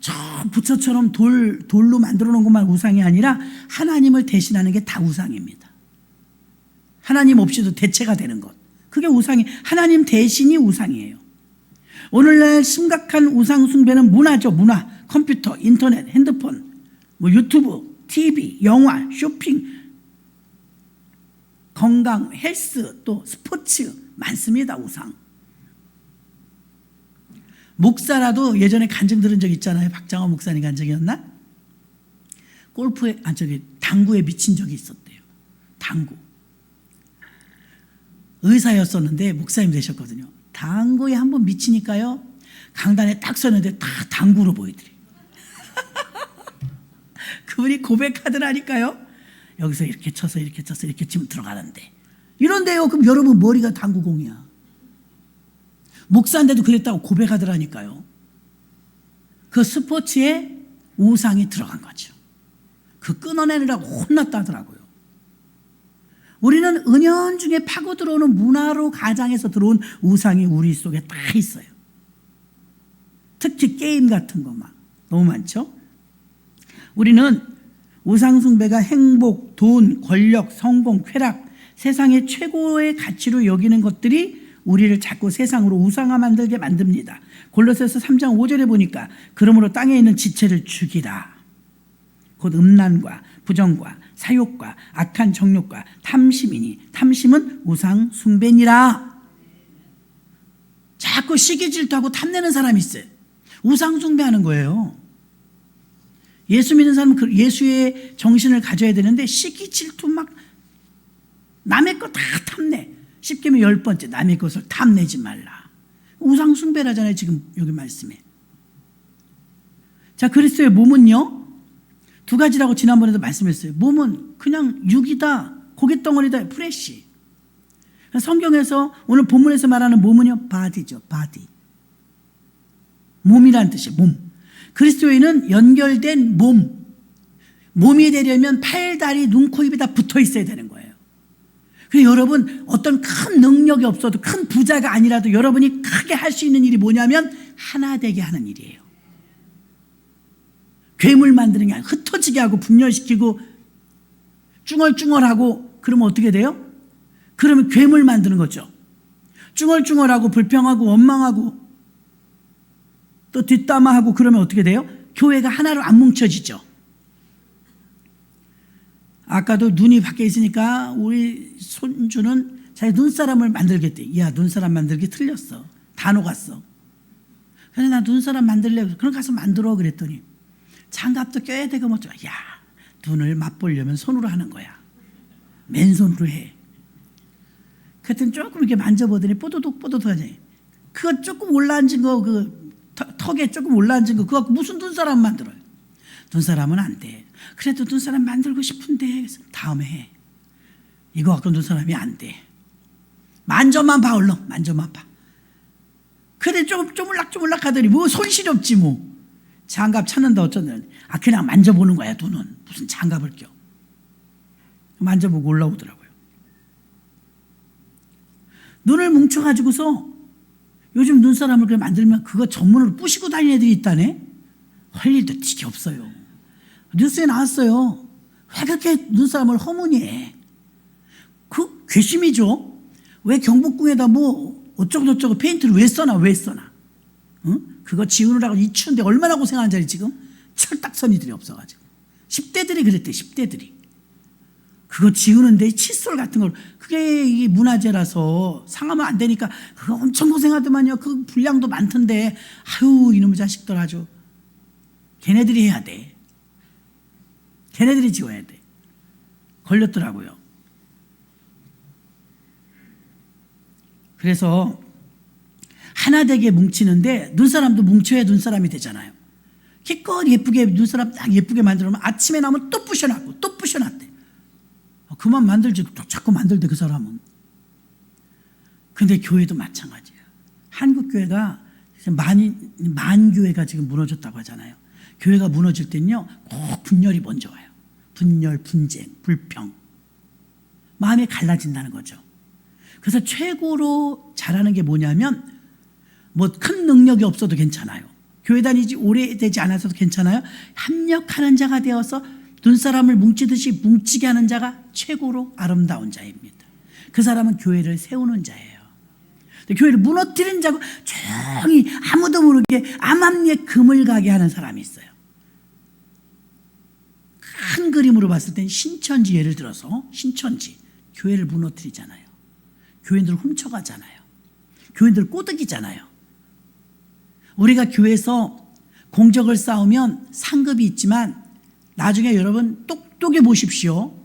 저 부처처럼 돌로 만들어 놓은 것만 우상이 아니라 하나님을 대신하는 게 다 우상입니다. 하나님 없이도 대체가 되는 것. 그게 우상이, 하나님 대신이 우상이에요. 오늘날 심각한 우상 숭배는 문화죠, 문화. 컴퓨터, 인터넷, 핸드폰, 유튜브, TV, 영화, 쇼핑, 건강, 헬스, 또 스포츠 많습니다, 우상. 목사라도 예전에 간증 들은 적 있잖아요. 박장호 목사님 간증이었나? 당구에 미친 적이 있었대요. 당구. 의사였었는데 목사님 되셨거든요. 당구에 한번 미치니까요. 강단에 딱 섰는데 다 당구로 보이더래요. 그분이 고백하더라니까요. 여기서 이렇게 쳐서 이렇게 치면 들어가는데. 이런데요. 그럼 여러분 머리가 당구공이야. 목사인데도 그랬다고 고백하더라니까요. 그 스포츠에 우상이 들어간 거죠. 그 끊어내느라고 혼났다 하더라고요. 우리는 은연중에 파고 들어오는 문화로 가장에서 들어온 우상이 우리 속에 다 있어요. 특히 게임 같은 거 막 너무 많죠. 우리는 우상숭배가 행복, 돈, 권력, 성공, 쾌락, 세상의 최고의 가치로 여기는 것들이 우리를 자꾸 세상으로 우상화 만들게 만듭니다. 골로새서 3장 5절에 보니까 그러므로 땅에 있는 지체를 죽이라. 곧 음란과 부정과 사욕과 악한 정욕과 탐심이니 탐심은 우상숭배니라. 자꾸 시기질투하고 탐내는 사람이 있어요. 우상숭배하는 거예요. 예수 믿는 사람은 예수의 정신을 가져야 되는데 시기질투 막 남의 거 다 탐내. 십계명 10번째 남의 것을 탐내지 말라. 우상숭배라잖아요. 지금 여기 말씀에. 자, 그리스도의 몸은요 2가지라고 지난번에도 말씀했어요. 몸은 그냥 육이다, 고깃덩어리다, 프레시. 성경에서 오늘 본문에서 말하는 몸은요 바디죠. 바디. 몸이란 뜻이에요. 몸. 그리스도인은 연결된 몸. 몸이 되려면 팔, 다리, 눈, 코, 입이 다 붙어 있어야 되는 거예요. 그래서 여러분 어떤 큰 능력이 없어도 큰 부자가 아니라도 여러분이 크게 할 수 있는 일이 뭐냐면 하나 되게 하는 일이에요. 괴물 만드는 게 아니라 흩어지게 하고 분열시키고 쭝얼쭝얼하고 그러면 어떻게 돼요? 그러면 괴물 만드는 거죠. 쭝얼쭝얼하고 불평하고 원망하고 또 뒷담화하고 그러면 어떻게 돼요? 교회가 하나로 안 뭉쳐지죠. 아까도 눈이 밖에 있으니까 우리 손주는 자기 눈사람을 만들겠대. 야, 눈사람 만들기 틀렸어. 다 녹았어. 그래서 나 눈사람 만들려고. 그럼 가서 만들어 그랬더니 장갑도 껴야 되고 뭐 좀. 야, 눈을 맛보려면 손으로 하는 거야. 맨손으로 해. 그랬더니 조금 이렇게 만져보더니 뽀도독 하지. 그거 조금 올라앉은 거, 그 턱에 조금 올라앉은 거, 그거 무슨 눈사람 만들어요? 눈사람은 안 돼. 그래도 눈사람 만들고 싶은데. 그래서 다음에 해. 이거 갖고 눈사람이 안 돼. 만져만 봐, 얼른. 만져만 봐. 그래, 조금 쪼물락 하더니 뭐 손실이 없지 뭐. 장갑 찾는다 어쩐다. 아, 그냥 만져보는 거야, 눈은. 무슨 장갑을 껴. 만져보고 올라오더라고요. 눈을 뭉쳐가지고서 요즘 눈사람을 그렇게 만들면 그거 전문으로 부시고 다니는 애들이 있다네? 할 일도 되게 없어요. 뉴스에 나왔어요. 왜 그렇게 눈사람을 허무니? 그 괘씸이죠. 왜 경복궁에다 뭐 어쩌고저쩌고 페인트를 왜 써놔? 응? 그거 지우느라고 이 추운데 얼마나 고생하는 자리 지금? 철딱서니들이 없어가지고. 10대들이 그랬대. 10대들이. 그거 지우는데 칫솔 같은 걸, 그게 이게 문화재라서 상하면 안 되니까 그거 엄청 고생하더만요. 그 분량도 많던데. 아유, 이놈의 자식들 아주. 걔네들이 해야 돼. 걔네들이 지워야 돼. 걸렸더라고요. 그래서 하나 되게 뭉치는데 눈사람도 뭉쳐야 눈사람이 되잖아요. 기껏 예쁘게 눈사람 딱 예쁘게 만들면 아침에 나오면 또 부셔놨고 또 부셔놨대. 그만 만들지 또 자꾸 만들대 그 사람은. 근데 교회도 마찬가지야. 한국 교회가 만교회가 지금 무너졌다고 하잖아요. 교회가 무너질 때는요 꼭 분열이 먼저 와요. 분열, 분쟁, 불평. 마음이 갈라진다는 거죠. 그래서 최고로 잘하는 게 뭐냐면 뭐 큰 능력이 없어도 괜찮아요. 교회 다니지 오래되지 않아서도 괜찮아요. 협력하는 자가 되어서 눈사람을 뭉치듯이 뭉치게 하는 자가 최고로 아름다운 자입니다. 그 사람은 교회를 세우는 자예요. 교회를 무너뜨리는 자고 조용히 아무도 모르게 암암리에 금을 가게 하는 사람이 있어요. 큰 그림으로 봤을 땐 신천지, 예를 들어서 신천지 교회를 무너뜨리잖아요. 교인들 훔쳐가잖아요. 교인들 꼬드기잖아요. 우리가 교회에서 공적을 쌓으면 상급이 있지만 나중에 여러분 똑똑히 보십시오.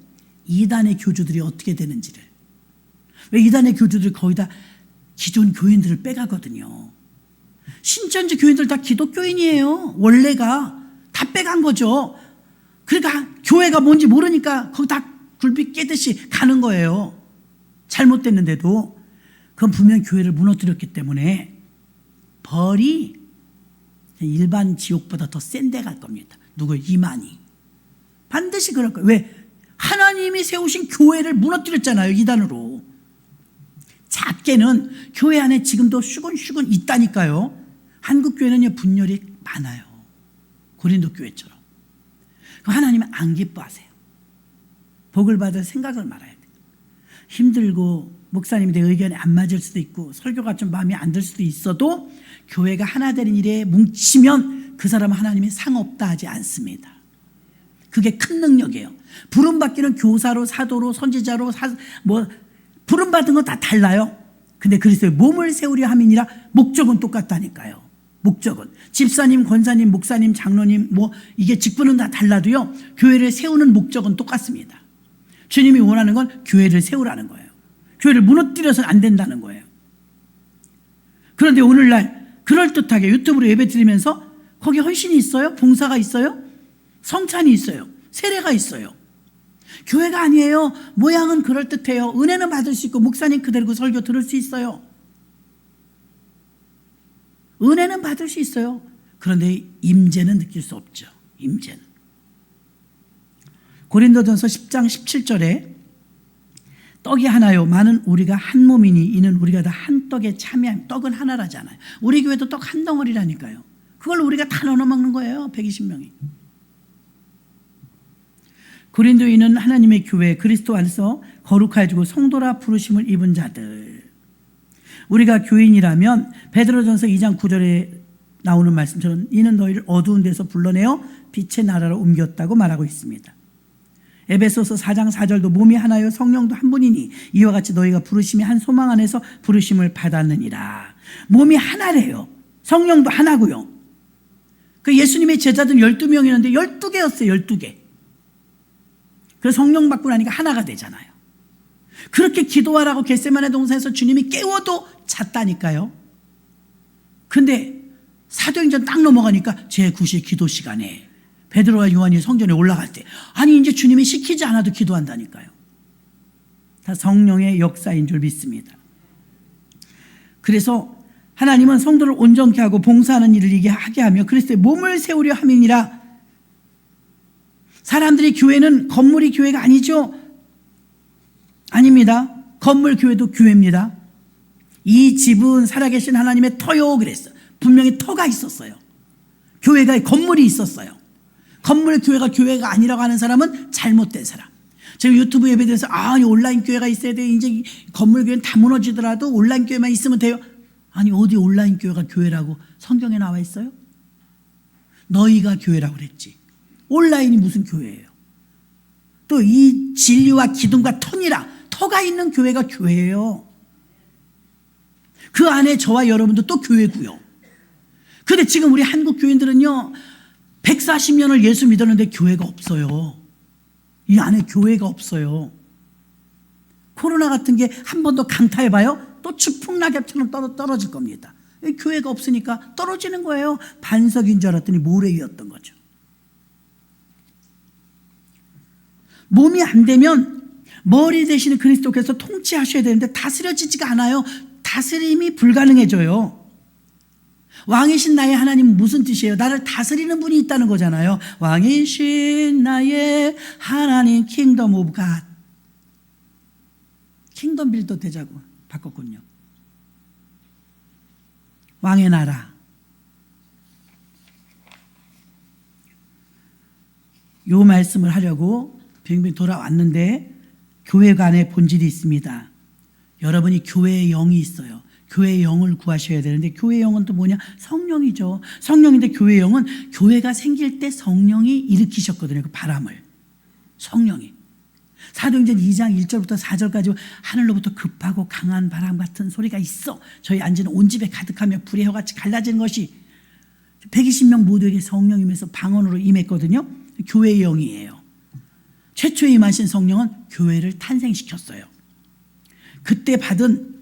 이단의 교주들이 어떻게 되는지를. 왜 이단의 교주들이 거의 다 기존 교인들을 빼가거든요. 신천지 교인들 다 기독교인이에요. 원래가 다 빼간 거죠. 그러니까 교회가 뭔지 모르니까 거기 다 굴비 깨듯이 가는 거예요. 잘못됐는데도. 그건 분명 교회를 무너뜨렸기 때문에 벌이 일반 지옥보다 더 센 데 갈 겁니다. 누구? 이만희. 반드시 그럴 거예요. 왜? 하나님이 세우신 교회를 무너뜨렸잖아요. 이단으로. 작게는 교회 안에 지금도 슈근슈근 있다니까요. 한국 교회는요, 분열이 많아요. 고린도 교회처럼. 하나님은 안 기뻐하세요. 복을 받을 생각을 말아야 돼요. 힘들고 목사님이 내 의견에 안 맞을 수도 있고 설교가 좀 마음에 안 들 수도 있어도 교회가 하나 되는 일에 뭉치면 그 사람은 하나님이 상 없다 하지 않습니다. 그게 큰 능력이에요. 부름받기는 교사로, 사도로, 선지자로, 부름받은 건 다 달라요. 근데 그리스도의 몸을 세우려 함이니라. 목적은 똑같다니까요. 목적은 집사님, 권사님, 목사님, 장로님 이게 직분은 다 달라도요, 교회를 세우는 목적은 똑같습니다. 주님이 원하는 건 교회를 세우라는 거예요. 교회를 무너뜨려서는 안 된다는 거예요. 그런데 오늘날 그럴듯하게 유튜브로 예배 드리면서 거기 헌신이 있어요? 봉사가 있어요? 성찬이 있어요? 세례가 있어요? 교회가 아니에요. 모양은 그럴듯해요. 은혜는 받을 수 있고 목사님 그대로 설교 들을 수 있어요. 은혜는 받을 수 있어요. 그런데 임재는 느낄 수 없죠. 임재는. 고린도전서 10장 17절에 떡이 하나요 많은 우리가 한 몸이니 이는 우리가 다 한 떡에 참여함. 떡은 하나라잖아요. 우리 교회도 떡 한 덩어리라니까요. 그걸 우리가 다 나눠 먹는 거예요. 120명이. 고린도인은 하나님의 교회 그리스도 안에서 거룩하여지고 성도라 부르심을 입은 자들. 우리가 교인이라면 베드로전서 2장 9절에 나오는 말씀처럼 이는 너희를 어두운 데서 불러내어 빛의 나라로 옮겼다고 말하고 있습니다. 에베소서 4장 4절도 몸이 하나요 성령도 한 분이니 이와 같이 너희가 부르심이 한 소망 안에서 부르심을 받았느니라. 몸이 하나래요. 성령도 하나고요. 그 예수님의 제자들 12명이었는데 12개였어요. 12개. 그래서 성령 받고 나니까 하나가 되잖아요. 그렇게 기도하라고 겟세마네 동산에서 주님이 깨워도 잤다니까요. 근데 사도행전 딱 넘어가니까 제9시 기도 시간에 베드로와 요한이 성전에 올라갈 때 아니 이제 주님이 시키지 않아도 기도한다니까요. 다 성령의 역사인 줄 믿습니다. 그래서 하나님은 성도를 온전케 하고 봉사하는 일을 이게 하게 하며 그리스도의 몸을 세우려 함이니라. 사람들이 교회는 건물이 교회가 아니죠. 아닙니다. 건물 교회도 교회입니다. 이 집은 살아계신 하나님의 터요 그랬어요. 분명히 터가 있었어요. 교회가 건물이 있었어요. 건물 교회가 교회가 아니라고 하는 사람은 잘못된 사람. 제가 유튜브 예배 드려서 온라인 교회가 있어야 돼요. 이제 건물 교회는 다 무너지더라도 온라인 교회만 있으면 돼요. 아니 어디 온라인 교회가 교회라고 성경에 나와 있어요? 너희가 교회라고 그랬지. 온라인이 무슨 교회예요? 또 이 진리와 기둥과 터가 있는 교회가 교회예요. 그 안에 저와 여러분도 또 교회고요. 근데 지금 우리 한국 교인들은요 140년을 예수 믿었는데 교회가 없어요. 이 안에 교회가 없어요. 코로나 같은 게 한 번 더 강타해봐요. 또 추풍낙엽처럼 떨어질 겁니다. 교회가 없으니까 떨어지는 거예요. 반석인 줄 알았더니 모래위였던 거죠. 몸이 안 되면 머리 대신에 그리스도께서 통치하셔야 되는데 다스려지지가 않아요. 다스림이 불가능해져요. 왕이신 나의 하나님은 무슨 뜻이에요? 나를 다스리는 분이 있다는 거잖아요. 왕이신 나의 하나님 킹덤 오브 갓. 킹덤 빌더 되자고 바꿨군요. 왕의 나라. 요 말씀을 하려고 빙빙 돌아왔는데 교회 안에 본질이 있습니다. 여러분이 교회의 영이 있어요. 교회의 영을 구하셔야 되는데 교회의 영은 또 뭐냐? 성령이죠. 성령인데 교회의 영은 교회가 생길 때 성령이 일으키셨거든요. 그 바람을. 성령이. 사도행전 2장 1절부터 4절까지 하늘로부터 급하고 강한 바람 같은 소리가 있어. 저희 앉은 온 집에 가득하며 불의 혀같이 갈라지는 것이 120명 모두에게 성령이면서 방언으로 임했거든요. 교회의 영이에요. 최초에 임하신 성령은 교회를 탄생시켰어요. 그때 받은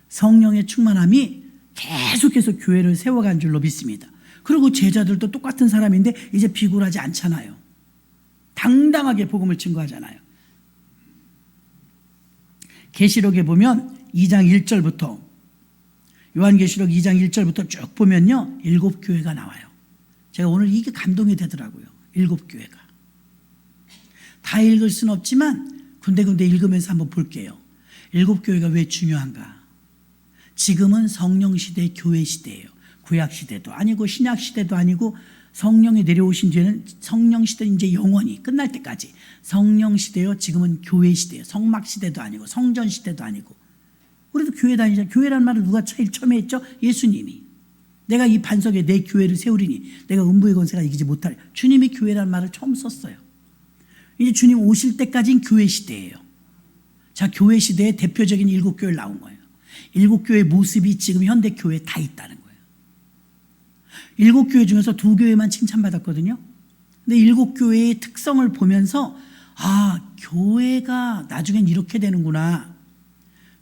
성령의 충만함이 계속해서 교회를 세워간 줄로 믿습니다. 그리고 제자들도 똑같은 사람인데 이제 비굴하지 않잖아요. 당당하게 복음을 증거하잖아요. 계시록에 보면 2장 1절부터 요한계시록 2장 1절부터 쭉 보면요 7교회가 나와요. 제가 오늘 이게 감동이 되더라고요. 7교회가. 다 읽을 수는 없지만 군데군데 읽으면서 한번 볼게요. 일곱 교회가 왜 중요한가? 지금은 성령 시대, 교회 시대예요. 구약 시대도 아니고 신약 시대도 아니고 성령이 내려오신 뒤에는 성령 시대는 이제 영원히 끝날 때까지 성령 시대요. 지금은 교회 시대예요. 성막 시대도 아니고 성전 시대도 아니고. 우리도 교회 다니자. 교회라는 말을 누가 제일 처음에 했죠? 예수님이. 내가 이 반석에 내 교회를 세우리니 내가 음부의 권세가 이기지 못하리. 주님이 교회라는 말을 처음 썼어요. 이제 주님 오실 때까지는 교회 시대예요. 자, 교회 시대의 대표적인 일곱 교회를 나온 거예요. 일곱 교회의 모습이 지금 현대 교회에 다 있다는 거예요. 일곱 교회 중에서 두 교회만 칭찬받았거든요. 근데 일곱 교회의 특성을 보면서 교회가 나중엔 이렇게 되는구나.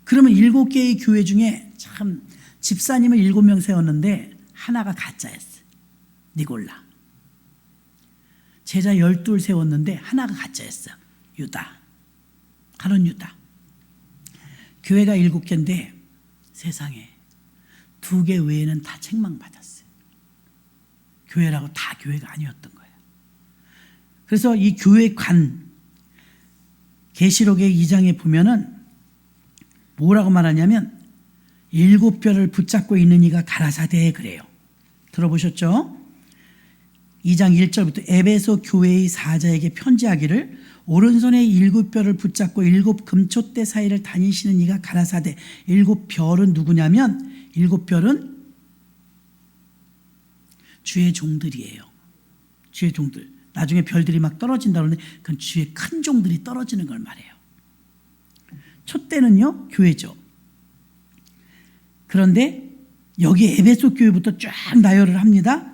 그러면 일곱 개의 교회 중에 참 집사님을 7명 세웠는데 하나가 가짜였어요. 니골라. 제자 12을 세웠는데 하나가 가짜였어요. 유다. 가론 유다. 교회가 7개인데 세상에 2개 외에는 다 책망받았어요. 교회라고 다 교회가 아니었던 거예요. 그래서 이 교회관 계시록의 2장에 보면은 뭐라고 말하냐면 7뼈를 붙잡고 있는 이가 가라사대 그래요. 들어보셨죠? 2장 1절부터 에베소 교회의 사자에게 편지하기를 오른손에 7뼈를 붙잡고 7 금촛대 사이를 다니시는 이가 가라사대. 7별은 누구냐면 7별은 주의 종들이에요. 주의 종들. 나중에 별들이 막 떨어진다 그러는데 그건 주의 큰 종들이 떨어지는 걸 말해요. 촛대는요 교회죠. 그런데 여기 에베소 교회부터 쫙 나열을 합니다.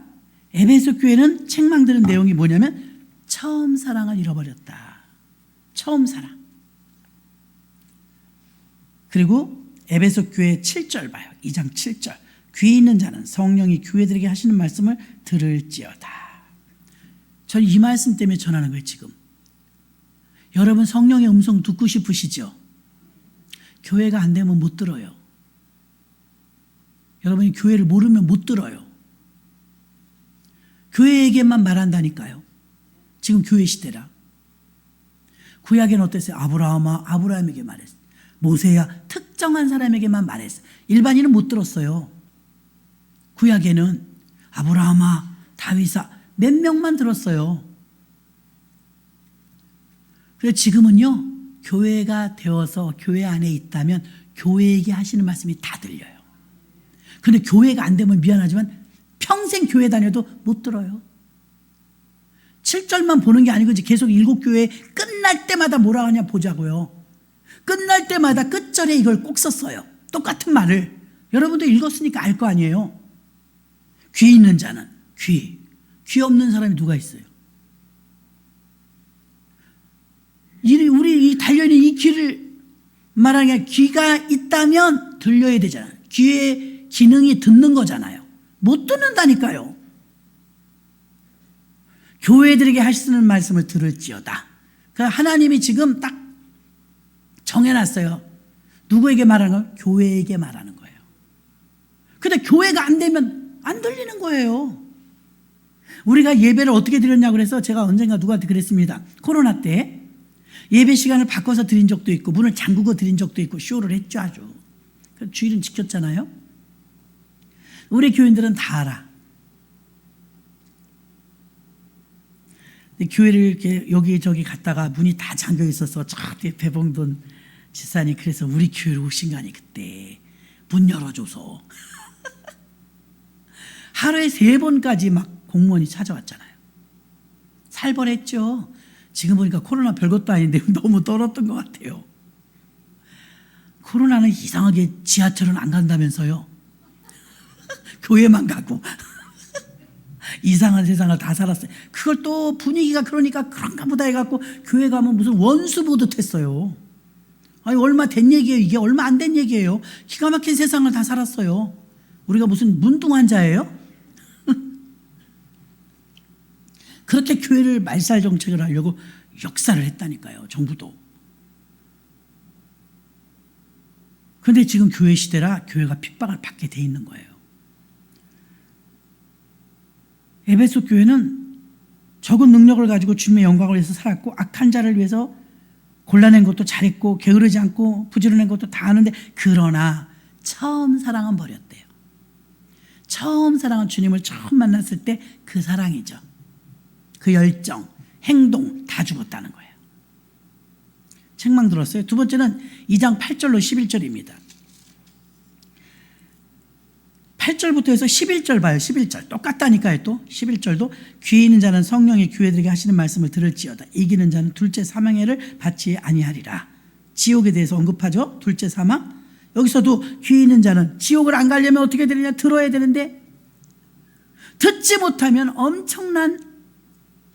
에베소 교회는 책망드는 내용이 뭐냐면 처음 사랑을 잃어버렸다. 처음 사랑. 그리고 에베소 교회 7절 봐요. 2장 7절. 귀 있는 자는 성령이 교회들에게 하시는 말씀을 들을지어다. 저는 이 말씀 때문에 전하는 거예요. 지금 여러분 성령의 음성 듣고 싶으시죠? 교회가 안 되면 못 들어요. 여러분이 교회를 모르면 못 들어요. 교회에게만 말한다니까요. 지금 교회 시대라. 구약에는 어땠어요? 아브라함에게 말했어요. 모세야 특정한 사람에게만 말했어요. 일반인은 못 들었어요. 구약에는 아브라함아, 다윗아 몇 명만 들었어요. 그래서 지금은요. 교회가 되어서 교회 안에 있다면 교회에게 하시는 말씀이 다 들려요. 근데 교회가 안 되면 미안하지만 평생 교회 다녀도 못 들어요. 7절만 보는 게 아니고 계속 7교회 끝날 때마다 뭐라 하냐 보자고요. 끝날 때마다 끝절에 이걸 꼭 썼어요. 똑같은 말을. 여러분도 읽었으니까 알 거 아니에요. 귀 있는 자는 귀 없는 사람이 누가 있어요? 우리 달려있는 이 귀를 말하는 게 귀가 있다면 들려야 되잖아요. 귀의 기능이 듣는 거잖아요. 못 듣는다니까요. 교회들에게 하시는 말씀을 들을지어다. 그러니까 하나님이 지금 딱 정해놨어요. 누구에게 말하는 거예요? 교회에게 말하는 거예요. 근데 교회가 안 되면 안 들리는 거예요. 우리가 예배를 어떻게 드렸냐고 그래서 제가 언젠가 누구한테 그랬습니다. 코로나 때 예배 시간을 바꿔서 드린 적도 있고 문을 잠그고 드린 적도 있고 쇼를 했죠 아주. 주일은 지켰잖아요. 우리 교인들은 다 알아. 교회를 이렇게 여기저기 갔다가 문이 다 잠겨 있어서 저 뒤에 배봉돈 집사님 그래서 우리 교회로 오신 거 아니 그때 문 열어줘서 하루에 3번까지 막 공무원이 찾아왔잖아요. 살벌했죠. 지금 보니까 코로나 별것도 아닌데 너무 떨었던 것 같아요. 코로나는 이상하게 지하철은 안 간다면서요. 교회만 가고 이상한 세상을 다 살았어요. 그걸 또 분위기가 그러니까 그런가 보다 해갖고 교회 가면 무슨 원수 보듯 했어요. 아니 얼마 된 얘기예요. 이게 얼마 안 된 얘기예요. 기가 막힌 세상을 다 살았어요. 우리가 무슨 문둥환자예요? 그렇게 교회를 말살 정책을 하려고 역사를 했다니까요. 정부도. 그런데 지금 교회 시대라 교회가 핍박을 받게 돼 있는 거예요. 에베소 교회는 적은 능력을 가지고 주님의 영광을 위해서 살았고 악한 자를 위해서 골라낸 것도 잘했고 게으르지 않고 부지런한 것도 다 하는데 그러나 처음 사랑은 버렸대요. 처음 사랑은 주님을 처음 만났을 때 그 사랑이죠. 그 열정, 행동 다 죽었다는 거예요. 책망 들었어요. 두 번째는 2장 8절로 11절입니다. 8절부터 해서 11절 봐요. 11절 똑같다니까요. 또 11절도 귀 있는 자는 성령의 교회들에게 하시는 말씀을 들을지어다. 이기는 자는 둘째 사망해를 받지 아니하리라. 지옥에 대해서 언급하죠. 둘째 사망. 여기서도 귀 있는 자는 지옥을 안 가려면 어떻게 되느냐, 들어야 되는데 듣지 못하면 엄청난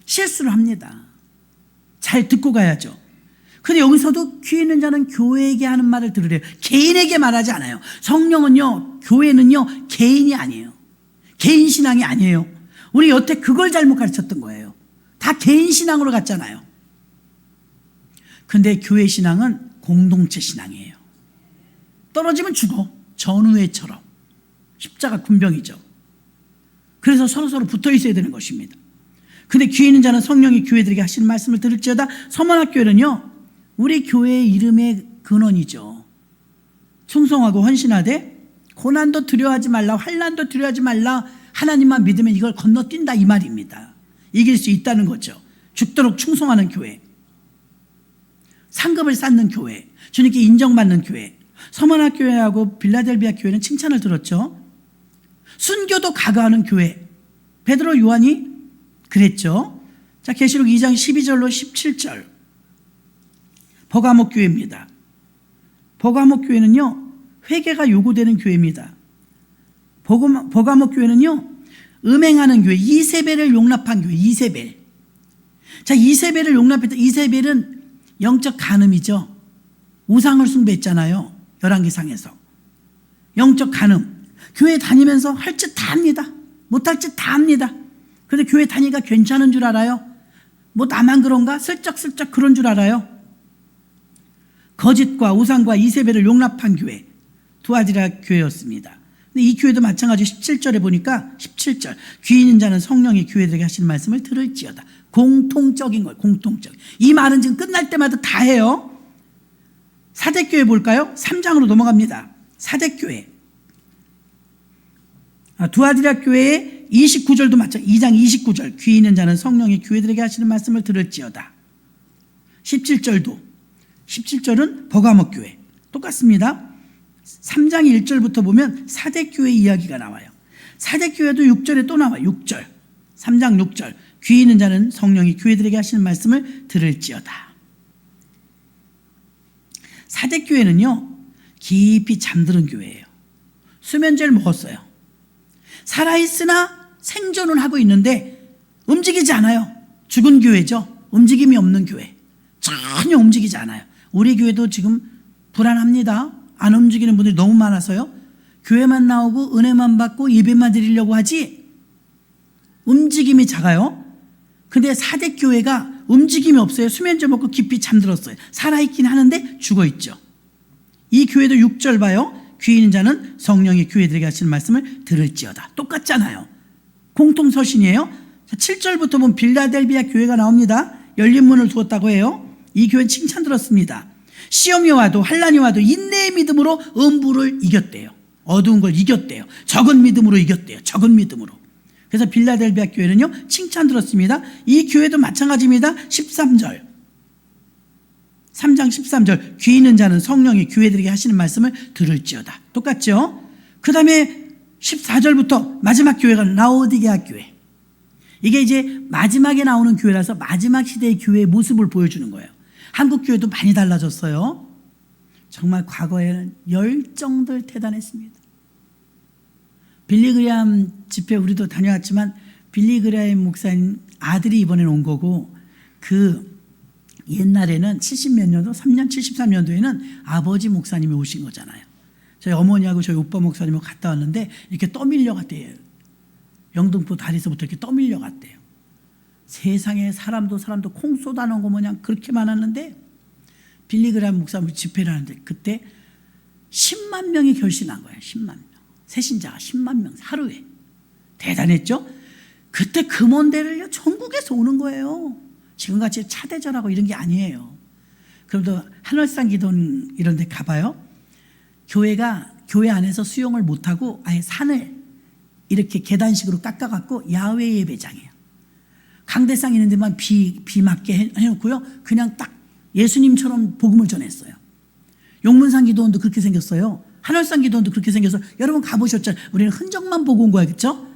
실수를 합니다. 잘 듣고 가야죠. 근데 여기서도 귀 있는 자는 교회에게 하는 말을 들으래요. 개인에게 말하지 않아요. 성령은요, 교회는요, 개인이 아니에요. 개인 신앙이 아니에요. 우리 여태 그걸 잘못 가르쳤던 거예요. 다 개인 신앙으로 갔잖아요. 근데 교회 신앙은 공동체 신앙이에요. 떨어지면 죽어. 전우회처럼. 십자가 군병이죠. 그래서 서로서로 붙어 있어야 되는 것입니다. 근데 귀 있는 자는 성령이 교회들에게 하시는 말씀을 들을지어다. 서문학교회는요, 우리 교회의 이름의 근원이죠. 충성하고 헌신하되 고난도 두려워하지 말라, 환난도 두려워하지 말라, 하나님만 믿으면 이걸 건너뛴다, 이 말입니다. 이길 수 있다는 거죠. 죽도록 충성하는 교회, 상급을 쌓는 교회, 주님께 인정받는 교회. 서문학교회하고 빌라델비아 교회는 칭찬을 들었죠. 순교도 가가하는 교회. 베드로 요한이 그랬죠. 자, 계시록 2장 12절로 17절. 버가목 교회입니다. 버가목 교회는요, 회개가 요구되는 교회입니다. 버가목 교회는요, 음행하는 교회, 이세벨을 용납한 교회, 이세벨. 자, 이세벨을 용납했던, 이세벨은 영적 간음이죠. 우상을 숭배했잖아요. 열왕기상에서. 영적 간음. 교회 다니면서 할 짓 다 합니다. 못할 짓 다 합니다. 근데 교회 다니기가 괜찮은 줄 알아요. 뭐 나만 그런가? 슬쩍슬쩍 그런 줄 알아요. 거짓과 우상과 이세벨을 용납한 교회, 두아디라 교회였습니다. 근데 이 교회도 마찬가지 17절에 보니까 17절 귀 있는 자는 성령이 교회들에게 하시는 말씀을 들을지어다. 공통적인 거예요. 공통적. 이 말은 지금 끝날 때마다 다 해요. 사대교회 볼까요? 3장으로 넘어갑니다. 사대교회. 두아디라 교회의 29절도 마찬가지. 2장 29절 귀 있는 자는 성령이 교회들에게 하시는 말씀을 들을지어다. 17절은 버가목 교회. 똑같습니다. 3장 1절부터 보면 사대교회 이야기가 나와요. 사대교회도 6절에 또 나와요. 6절. 3장 6절. 귀 있는 자는 성령이 교회들에게 하시는 말씀을 들을지어다. 사대교회는요, 깊이 잠드는 교회예요. 수면제를 먹었어요. 살아있으나 생존은 하고 있는데 움직이지 않아요. 죽은 교회죠. 움직임이 없는 교회. 전혀 움직이지 않아요. 우리 교회도 지금 불안합니다. 안 움직이는 분들이 너무 많아서요. 교회만 나오고 은혜만 받고 예배만 드리려고 하지 움직임이 작아요. 근데 사대교회가 움직임이 없어요. 수면제 먹고 깊이 잠들었어요. 살아있긴 하는데 죽어있죠. 이 교회도 6절 봐요. 귀 있는 자는 성령이 교회들에게 하시는 말씀을 들을지어다. 똑같잖아요. 공통서신이에요. 7절부터 보면 빌라델비아 교회가 나옵니다. 열린 문을 두었다고 해요. 이 교회는 칭찬 들었습니다. 시험이 와도 환난이 와도 인내의 믿음으로 음부를 이겼대요. 어두운 걸 이겼대요. 적은 믿음으로 이겼대요. 적은 믿음으로. 그래서 빌라델비아 교회는요, 칭찬 들었습니다. 이 교회도 마찬가지입니다. 13절. 3장 13절. 귀 있는 자는 성령이 교회들에게 하시는 말씀을 들을지어다. 똑같죠? 그 다음에 14절부터 마지막 교회가 라오디게아 교회. 이게 이제 마지막에 나오는 교회라서 마지막 시대의 교회의 모습을 보여주는 거예요. 한국 교회도 많이 달라졌어요. 정말 과거에는 열정들 대단했습니다. 빌리그리암 집회 우리도 다녀왔지만 빌리그리암 목사님 아들이 이번에 온 거고, 그 옛날에는 70몇 년도 3년 73년도에는 아버지 목사님이 오신 거잖아요. 저희 어머니하고 저희 오빠 목사님하고 갔다 왔는데 이렇게 떠밀려 갔대요. 영등포 다리에서부터 이렇게 떠밀려 갔대요. 세상에 사람도 콩 쏟아놓은 거 뭐냐 그렇게 많았는데, 빌리그리암 목사님 집회를 하는데 그때 10만 명이 결신한 거예요. 10만 명. 새신자가 10만 명 하루에. 대단했죠? 그때 금원대를요 전국에서 오는 거예요. 지금같이 차대절하고 이런 게 아니에요. 그럼도 한월산 기돈 이런 데 가봐요. 교회가 교회 안에서 수용을 못하고 아예 산을 이렇게 계단식으로 깎아갖고 야외 예배장이에요. 강대상 있는 데만 비 맞게 해놓고요. 그냥 딱 예수님처럼 복음을 전했어요. 용문산 기도원도 그렇게 생겼어요. 한월산 기도원도 그렇게 생겨서 여러분 가보셨잖아요. 우리는 흔적만 보고 온 거야, 그렇죠?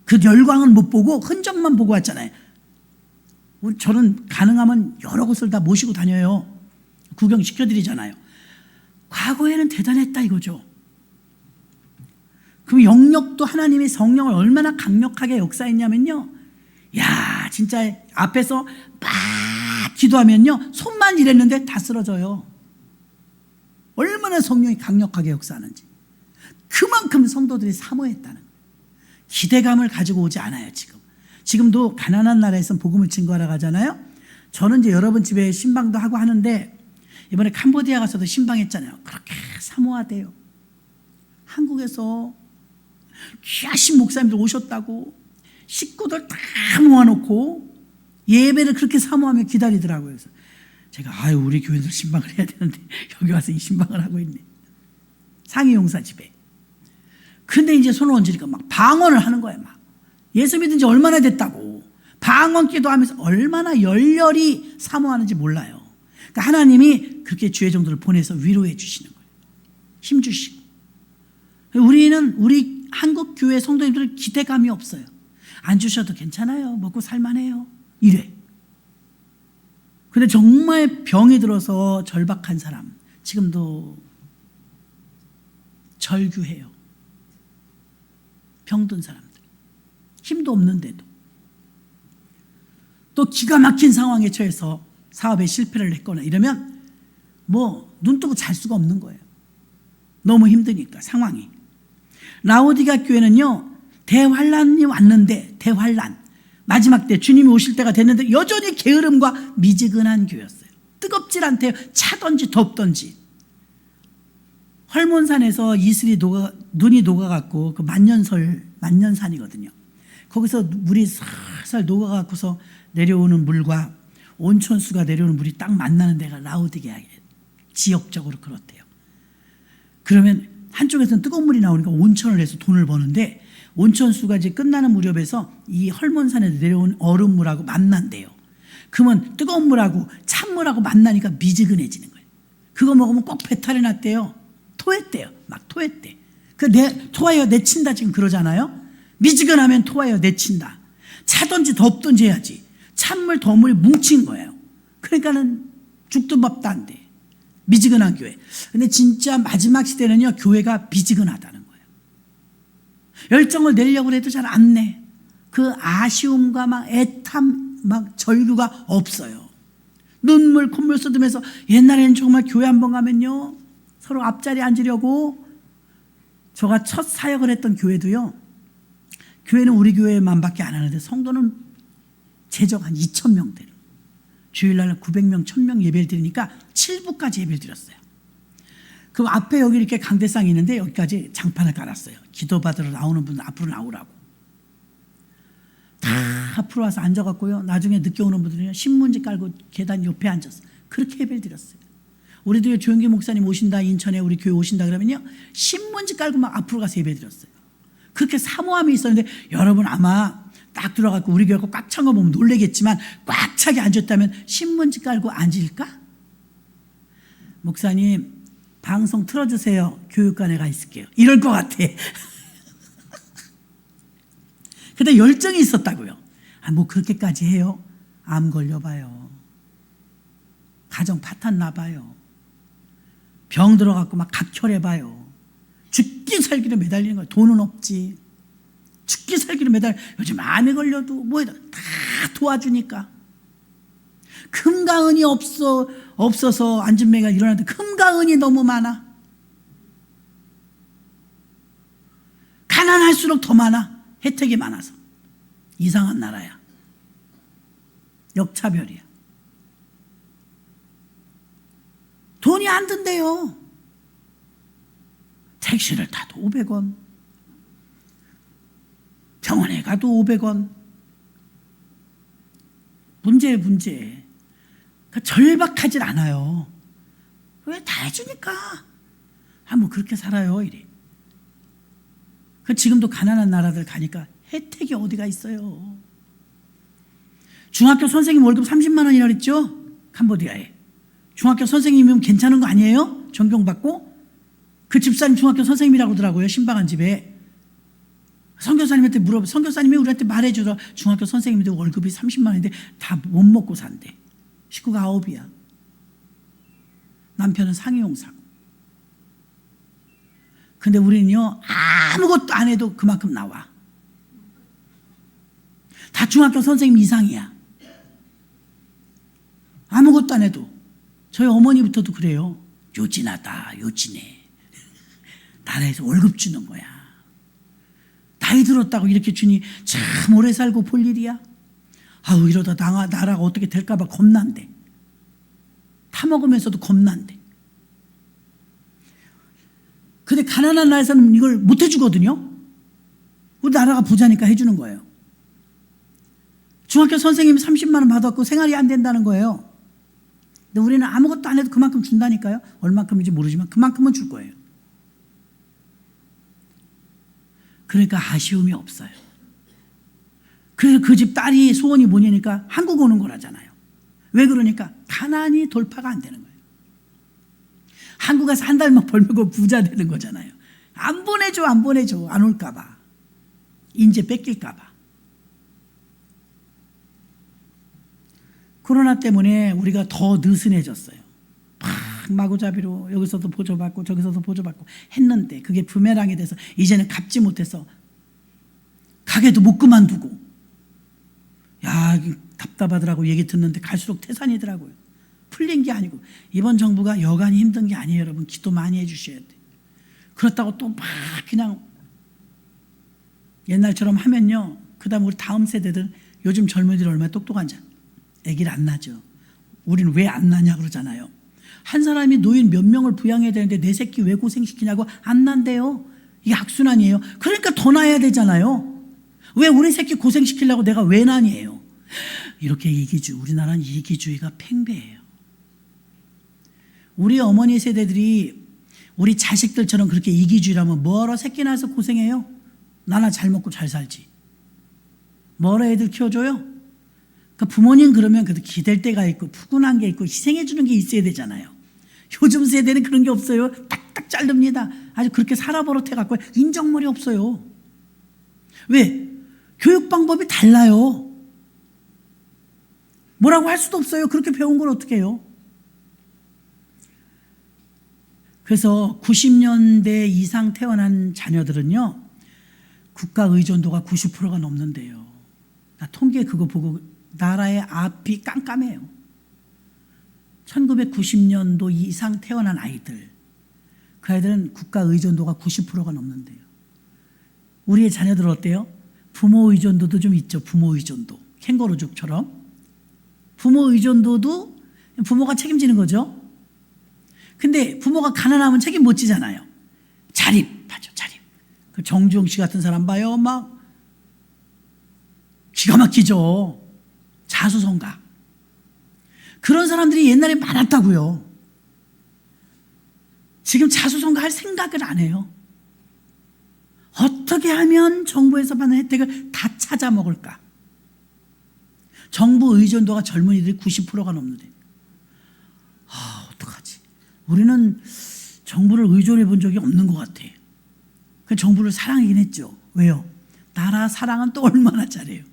그 열광은 못 보고 흔적만 보고 왔잖아요. 저는 가능하면 여러 곳을 다 모시고 다녀요. 구경시켜드리잖아요. 과거에는 대단했다 이거죠. 그럼 영역도 하나님의 성령을 얼마나 강력하게 역사했냐면요. 야, 진짜 앞에서 막 기도하면요. 손만 이랬는데 다 쓰러져요. 얼마나 성령이 강력하게 역사하는지. 그만큼 성도들이 사모했다는 거예요. 기대감을 가지고 오지 않아요, 지금. 지금도 가난한 나라에서 복음을 증거하러 가잖아요. 저는 이제 여러분 집에 신방도 하고 하는데 이번에 캄보디아 가서도 신방했잖아요. 그렇게 사모하대요. 한국에서 귀하신 목사님들 오셨다고 식구들 다 모아놓고 예배를 그렇게 사모하며 기다리더라고요. 그래서 제가 우리 교회들 신방을 해야 되는데 여기 와서 이 신방을 하고 있네. 상위용사 집에. 근데 이제 손을 얹으니까 막 방언을 하는 거예요. 막 예수 믿은 지 얼마나 됐다고 방언 기도하면서 얼마나 열렬히 사모하는지 몰라요. 그러니까 하나님이 그렇게 주의 종들을 보내서 위로해 주시는 거예요. 힘 주시고. 우리는 우리 한국 교회 성도님들은 기대감이 없어요. 안 주셔도 괜찮아요. 먹고 살만해요. 이래. 근데 정말 병이 들어서 절박한 사람 지금도 절규해요. 병든 사람들. 힘도 없는데도. 또 기가 막힌 상황에 처해서 사업에 실패를 했거나 이러면 눈 뜨고 잘 수가 없는 거예요. 너무 힘드니까 상황이. 라오디가 교회는요. 대환란이 왔는데 대환란 마지막 때 주님이 오실 때가 됐는데 여전히 게으름과 미지근한 교회였어요. 뜨겁질 않대요. 차던지 덥던지. 헐몬산에서 이슬이 눈이 녹아갖고 그 만년산이거든요. 거기서 물이 살살 녹아갖고서 내려오는 물과 온천수가 내려오는 물이 딱 만나는 데가 라오디게아 지역적으로 그렇대요. 그러면 한쪽에서는 뜨거운 물이 나오니까 온천을 해서 돈을 버는데 온천수가 이제 끝나는 무렵에서 이 헐몬산에 내려온 얼음물하고 만난대요. 그러면 뜨거운 물하고 찬물하고 만나니까 미지근해지는 거예요. 그거 먹으면 꼭 배탈이 났대요. 토했대요. 막 토했대. 토하여 내친다 지금 그러잖아요. 미지근하면 토하여 내친다. 차든지 덥든지 해야지. 찬물 더물이 뭉친 거예요. 그러니까는 죽도 밥도 안 돼. 미지근한 교회. 근데 진짜 마지막 시대는요. 교회가 미지근하다는 거예요. 열정을 내려고 해도 잘 안 내. 그 아쉬움과 막 애탐 막 절규가 없어요. 눈물 콧물 쏟으면서 옛날에는 정말 교회 한번 가면요. 서로 앞자리에 앉으려고 저가 첫 사역을 했던 교회도요. 교회는 우리 교회만밖에 안 하는데 성도는 제적 한 2,000명 되는. 주일날 900명, 1,000명 예배를 드리니까 7부까지 예배를 드렸어요. 그 앞에 여기 이렇게 강대상이 있는데 여기까지 장판을 깔았어요. 기도받으러 나오는 분들 앞으로 나오라고. 다 앞으로 와서 앉아갖고요. 나중에 늦게 오는 분들은 신문지 깔고 계단 옆에 앉았어요. 그렇게 예배를 드렸어요. 우리도 조영기 목사님 오신다, 인천에 우리 교회 오신다 그러면요. 신문지 깔고 막 앞으로 가서 예배 드렸어요. 그렇게 사모함이 있었는데 여러분 아마 딱 들어가고 우리 교회가 꽉 찬 거 보면 놀라겠지만 꽉 차게 앉았다면 신문지 깔고 앉을까? 목사님 방송 틀어주세요. 교육관에 가 있을게요. 이럴 것 같아. 근데 열정이 있었다고요. 뭐 그렇게까지 해요? 암 걸려봐요. 가정 파탄 나봐요. 병 들어갖고 막 각혈해봐요. 죽기 살기로 매달리는 거예요. 돈은 없지. 죽기 살기로 매달. 요즘 암에 걸려도 뭐에다 다 도와주니까. 금과 은이 없어서 안진매가 일어나는데 금과 은이 너무 많아. 가난할수록 더 많아. 혜택이 많아서. 이상한 나라야. 역차별이야. 돈이 안 든대요. 택시를 타도 500원. 병원에 가도 500원. 문제예요, 문제. 그러니까 절박하진 않아요. 왜 다 해주니까. 뭐 그렇게 살아요, 이래. 지금도 가난한 나라들 가니까 혜택이 어디가 있어요. 중학교 선생님 월급 30만 원이라 그랬죠? 캄보디아에. 중학교 선생님이면 괜찮은 거 아니에요? 존경받고. 그 집사님 중학교 선생님이라고 하더라고요. 신방한 집에. 선교사님한테 물어봐. 선교사님이 우리한테 말해주더라. 중학교 선생님들 월급이 30만 원인데 다 못 먹고 산대. 식구가 9이야. 남편은 상해용사고. 근데 우리는요, 아무것도 안 해도 그만큼 나와. 다 중학교 선생님 이상이야. 아무것도 안 해도. 저희 어머니부터도 그래요. 요진하다, 요진해. 나라에서 월급 주는 거야. 나이 들었다고 이렇게 주니 참 오래 살고 볼 일이야. 아우, 이러다 나라가 어떻게 될까봐 겁난대. 타먹으면서도 겁난대. 근데 가난한 나라에서는 이걸 못 해주거든요. 우리 나라가 부자니까 해주는 거예요. 중학교 선생님이 30만 원 받았고 생활이 안 된다는 거예요. 근데 우리는 아무것도 안 해도 그만큼 준다니까요. 얼만큼인지 모르지만 그만큼은 줄 거예요. 그러니까 아쉬움이 없어요. 그래서 그 집 딸이 소원이 뭐냐니까 한국 오는 거라잖아요. 왜 그러니까 가난이 돌파가 안 되는 거예요. 한국 가서 한 달만 벌면 부자 되는 거잖아요. 안 보내줘, 안 보내줘. 안 올까 봐. 인재 뺏길까 봐. 코로나 때문에 우리가 더 느슨해졌어요. 마구잡이로 여기서도 보조받고 저기서도 보조받고 했는데 그게 부메랑이 돼서 이제는 갚지 못해서 가게도 못 그만두고, 야, 답답하더라고. 얘기 듣는데 갈수록 태산이더라고요. 풀린 게 아니고. 이번 정부가 여간이 힘든 게 아니에요, 여러분. 기도 많이 해주셔야 돼. 그렇다고 또 막 그냥 옛날처럼 하면요, 그 다음 우리 다음 세대들, 요즘 젊은이들 얼마나 똑똑한지 애기를 안 낳죠. 우리는 왜 안 낳냐 그러잖아요. 한 사람이 노인 몇 명을 부양해야 되는데 내 새끼 왜 고생시키냐고 안 낳는데요. 이게 악순환이에요. 그러니까 더 낳아야 되잖아요. 왜 우리 새끼 고생시키려고 내가 왜 낳냐예요. 이렇게 우리나라는 이기주의가 팽배해요. 우리 어머니 세대들이 우리 자식들처럼 그렇게 이기주의라면 뭐하러 새끼 낳아서 고생해요? 나나 잘 먹고 잘 살지. 뭐하러 애들 키워줘요? 그러니까 부모님 그러면 그래도 기댈 때가 있고 푸근한 게 있고 희생해 주는 게 있어야 되잖아요. 요즘 세대는 그런 게 없어요. 딱딱 자릅니다. 아주 그렇게 살아버릇해갖고 인정머리 없어요. 왜? 교육 방법이 달라요. 뭐라고 할 수도 없어요. 그렇게 배운 걸 어떻게 해요? 그래서 90년대 이상 태어난 자녀들은요, 국가 의존도가 90%가 넘는데요. 나 통계 그거 보고 나라의 앞이 깜깜해요. 1990년도 이상 태어난 아이들, 그 아이들은 국가 의존도가 90%가 넘는데요. 우리의 자녀들 어때요? 부모 의존도도 좀 있죠. 부모 의존도. 캥거루족처럼. 부모 의존도도 부모가 책임지는 거죠. 근데 부모가 가난하면 책임 못 지잖아요. 자립하죠, 자립. 그 정주영 씨 같은 사람 봐요. 막 기가 막히죠. 자수성가. 그런 사람들이 옛날에 많았다고요. 지금 자수성가 할 생각을 안 해요. 어떻게 하면 정부에서 받는 혜택을 다 찾아 먹을까? 정부 의존도가 젊은이들이 90%가 넘는데, 어떡하지? 우리는 정부를 의존해 본 적이 없는 것 같아. 그 정부를 사랑하긴 했죠. 왜요? 나라 사랑은 또 얼마나 잘해요.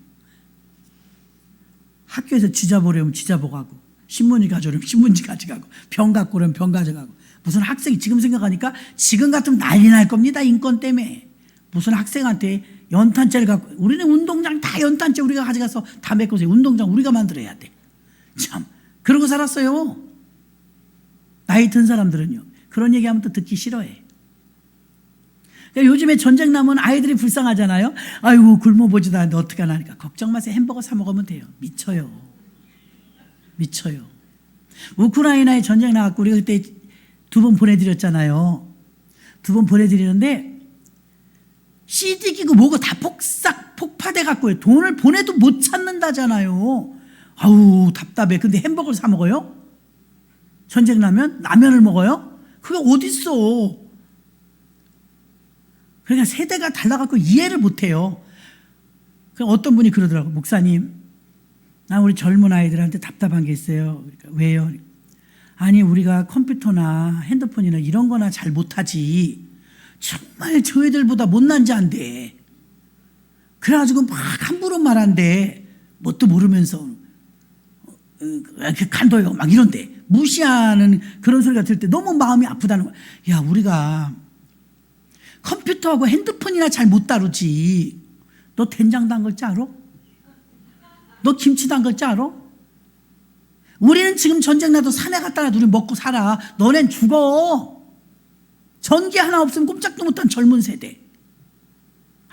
학교에서 지자 보려면 지자 보가고, 신문지 가져오려면 신문지 가져가고, 병 갖고 오려면 병 가져가고. 무슨 학생이 지금 생각하니까 지금 같으면 난리 날 겁니다. 인권 때문에. 무슨 학생한테 연탄재를 갖고, 우리는 운동장 다 연탄재 우리가 가져가서 다 메꿔서 운동장 우리가 만들어야 돼. 참, 그러고 살았어요. 나이 든 사람들은요. 그런 얘기하면 또 듣기 싫어해. 그러니까 요즘에 전쟁 나면 아이들이 불쌍하잖아요. 아이고, 굶어보지도 않는데 어떡하나 하니까 걱정 마세요. 햄버거 사 먹으면 돼요. 미쳐요. 미쳐요. 우크라이나에 전쟁 나갖고 우리가 그때 2번 보내드렸잖아요. 2번 보내드리는데 CD 기고 뭐고 다 폭파돼 갖고요. 돈을 보내도 못 찾는다잖아요. 아우 답답해. 근데 햄버거를 사 먹어요? 전쟁 나면 라면을 먹어요? 그게 어딨어. 그러니까 세대가 달라갖고 이해를 못해요. 어떤 분이 그러더라고. 목사님, 나 우리 젊은 아이들한테 답답한 게 있어요. 그러니까 왜요? 아니 우리가 컴퓨터나 핸드폰이나 이런 거나 잘 못하지 정말 저희들보다 못난 자 안 돼. 그래가지고 막 함부로 말한대. 뭣도 모르면서 간도요 막 이런데 무시하는 그런 소리가 들을 때 너무 마음이 아프다는 거야. 야, 우리가 컴퓨터하고 핸드폰이나 잘 못 다루지. 너 된장 담글 줄 알아? 너 김치 담글 줄 알아? 우리는 지금 전쟁 나도 산에 갔다가 우리 먹고 살아. 너넨 죽어. 전기 하나 없으면 꼼짝도 못한 젊은 세대.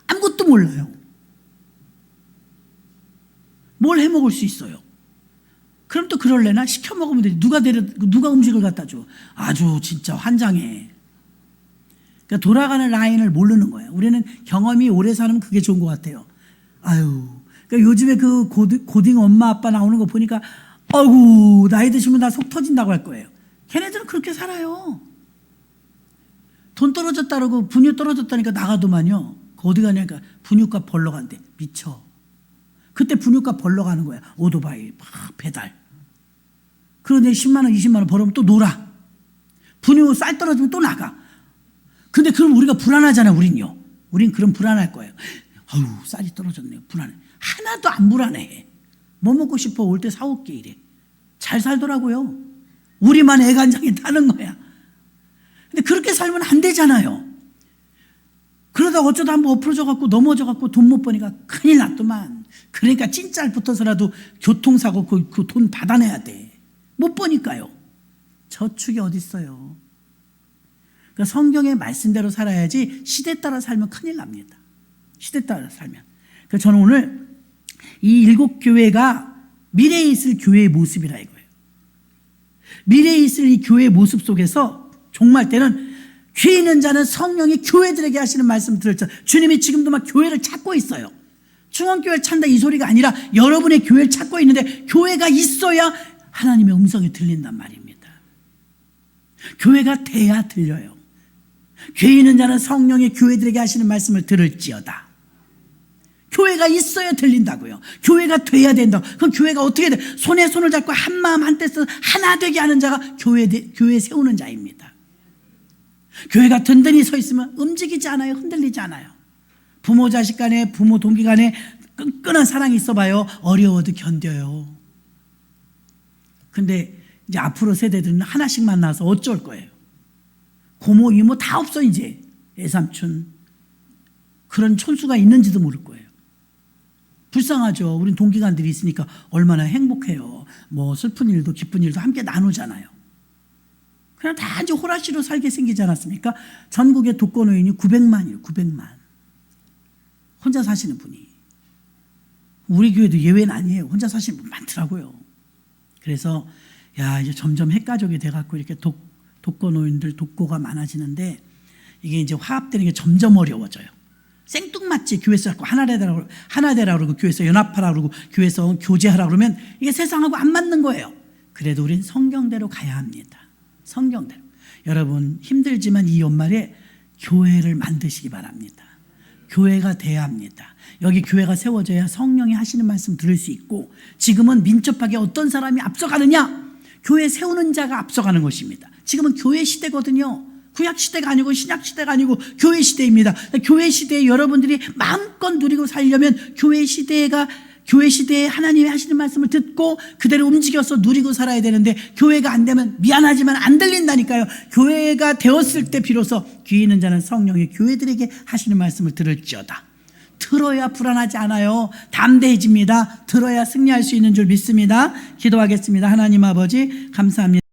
아무것도 몰라요. 뭘 해 먹을 수 있어요? 그럼 또 그럴래나? 시켜 먹으면 되지. 누가 음식을 갖다 줘? 아주 진짜 환장해. 그러니까 돌아가는 라인을 모르는 거예요. 우리는 경험이 오래 사는 그게 좋은 것 같아요. 아유, 그러니까 요즘에 그 고딩 엄마 아빠 나오는 거 보니까 아이고 나이 드시면 나 속 터진다고 할 거예요. 걔네들은 그렇게 살아요. 돈 떨어졌다 그러고 분유 떨어졌다니까 나가더만요. 어디 가냐니까 분유값 벌러 간대. 미쳐. 그때 분유값 벌러 가는 거야. 오토바이 막 배달. 그런데 10만 원 20만 원 벌으면 또 놀아. 분유 쌀 떨어지면 또 나가. 근데 그럼 우리가 불안하잖아. 우린요. 우린 그럼 불안할 거예요. 아유 쌀이 떨어졌네요. 불안해. 하나도 안 불안해. 뭐 먹고 싶어? 올 때 사올게 이래. 잘 살더라고요. 우리만 애간장에 타는 거야. 근데 그렇게 살면 안 되잖아요. 그러다 어쩌다 한번 엎어져 갖고 넘어져 갖고 돈 못 버니까 큰일 났더만. 그러니까 찐짤 붙어서라도 교통사고 그 돈 받아내야 돼. 못 버니까요. 저축이 어디 있어요. 그러니까 성경의 말씀대로 살아야지 시대 따라 살면 큰일 납니다. 시대 따라 살면. 그래서 저는 오늘 이 7교회가 미래에 있을 교회의 모습이라 이거예요. 미래에 있을 이 교회의 모습 속에서 종말 때는 귀 있는 자는 성령이 교회들에게 하시는 말씀 들었죠. 주님이 지금도 막 교회를 찾고 있어요. 중원교회를 찾는다 이 소리가 아니라 여러분의 교회를 찾고 있는데 교회가 있어야 하나님의 음성이 들린단 말입니다. 교회가 돼야 들려요. 귀 있는 자는 성령이 교회들에게 하시는 말씀을 들을지어다. 교회가 있어야 들린다고요. 교회가 돼야 된다. 그럼 교회가 어떻게 돼? 손에 손을 잡고 한 마음 한 뜻으로 하나 되게 하는 자가 교회 세우는 자입니다. 교회가 든든히 서 있으면 움직이지 않아요. 흔들리지 않아요. 부모 자식 간에 부모 동기 간에 끈끈한 사랑이 있어봐요. 어려워도 견뎌요. 근데 이제 앞으로 세대들은 하나씩만 나와서 어쩔 거예요. 고모 이모 다 없어 이제. 애삼촌 그런 촌수가 있는지도 모를 거예요. 불쌍하죠. 우린 동기간들이 있으니까 얼마나 행복해요. 뭐 슬픈 일도 기쁜 일도 함께 나누잖아요. 그냥 다 이제 호라시로 살게 생기지 않았습니까? 전국의 독거노인이 900만이에요. 900만. 혼자 사시는 분이. 우리 교회도 예외는 아니에요. 혼자 사시는 분 많더라고요. 그래서 야 이제 점점 핵가족이 돼갖고 이렇게 독거노인들 독고가 많아지는데 이게 이제 화합되는 게 점점 어려워져요. 생뚱맞지 교회에서 자꾸 하나 되라 그러고 교회에서 연합하라 그러고 교회에서 교제하라 그러면 이게 세상하고 안 맞는 거예요. 그래도 우린 성경대로 가야 합니다. 성경대로. 여러분 힘들지만 이 연말에 교회를 만드시기 바랍니다. 교회가 돼야 합니다. 여기 교회가 세워져야 성령이 하시는 말씀 들을 수 있고 지금은 민첩하게 어떤 사람이 앞서가느냐? 교회 세우는 자가 앞서가는 것입니다. 지금은 교회 시대거든요. 구약 시대가 아니고 신약 시대가 아니고 교회 시대입니다. 교회 시대에 여러분들이 마음껏 누리고 살려면 교회 시대에 하나님이 하시는 말씀을 듣고 그대로 움직여서 누리고 살아야 되는데 교회가 안 되면 미안하지만 안 들린다니까요. 교회가 되었을 때 비로소 귀 있는 자는 성령이 교회들에게 하시는 말씀을 들을지어다. 들어야 불안하지 않아요. 담대해집니다. 들어야 승리할 수 있는 줄 믿습니다. 기도하겠습니다. 하나님 아버지 감사합니다.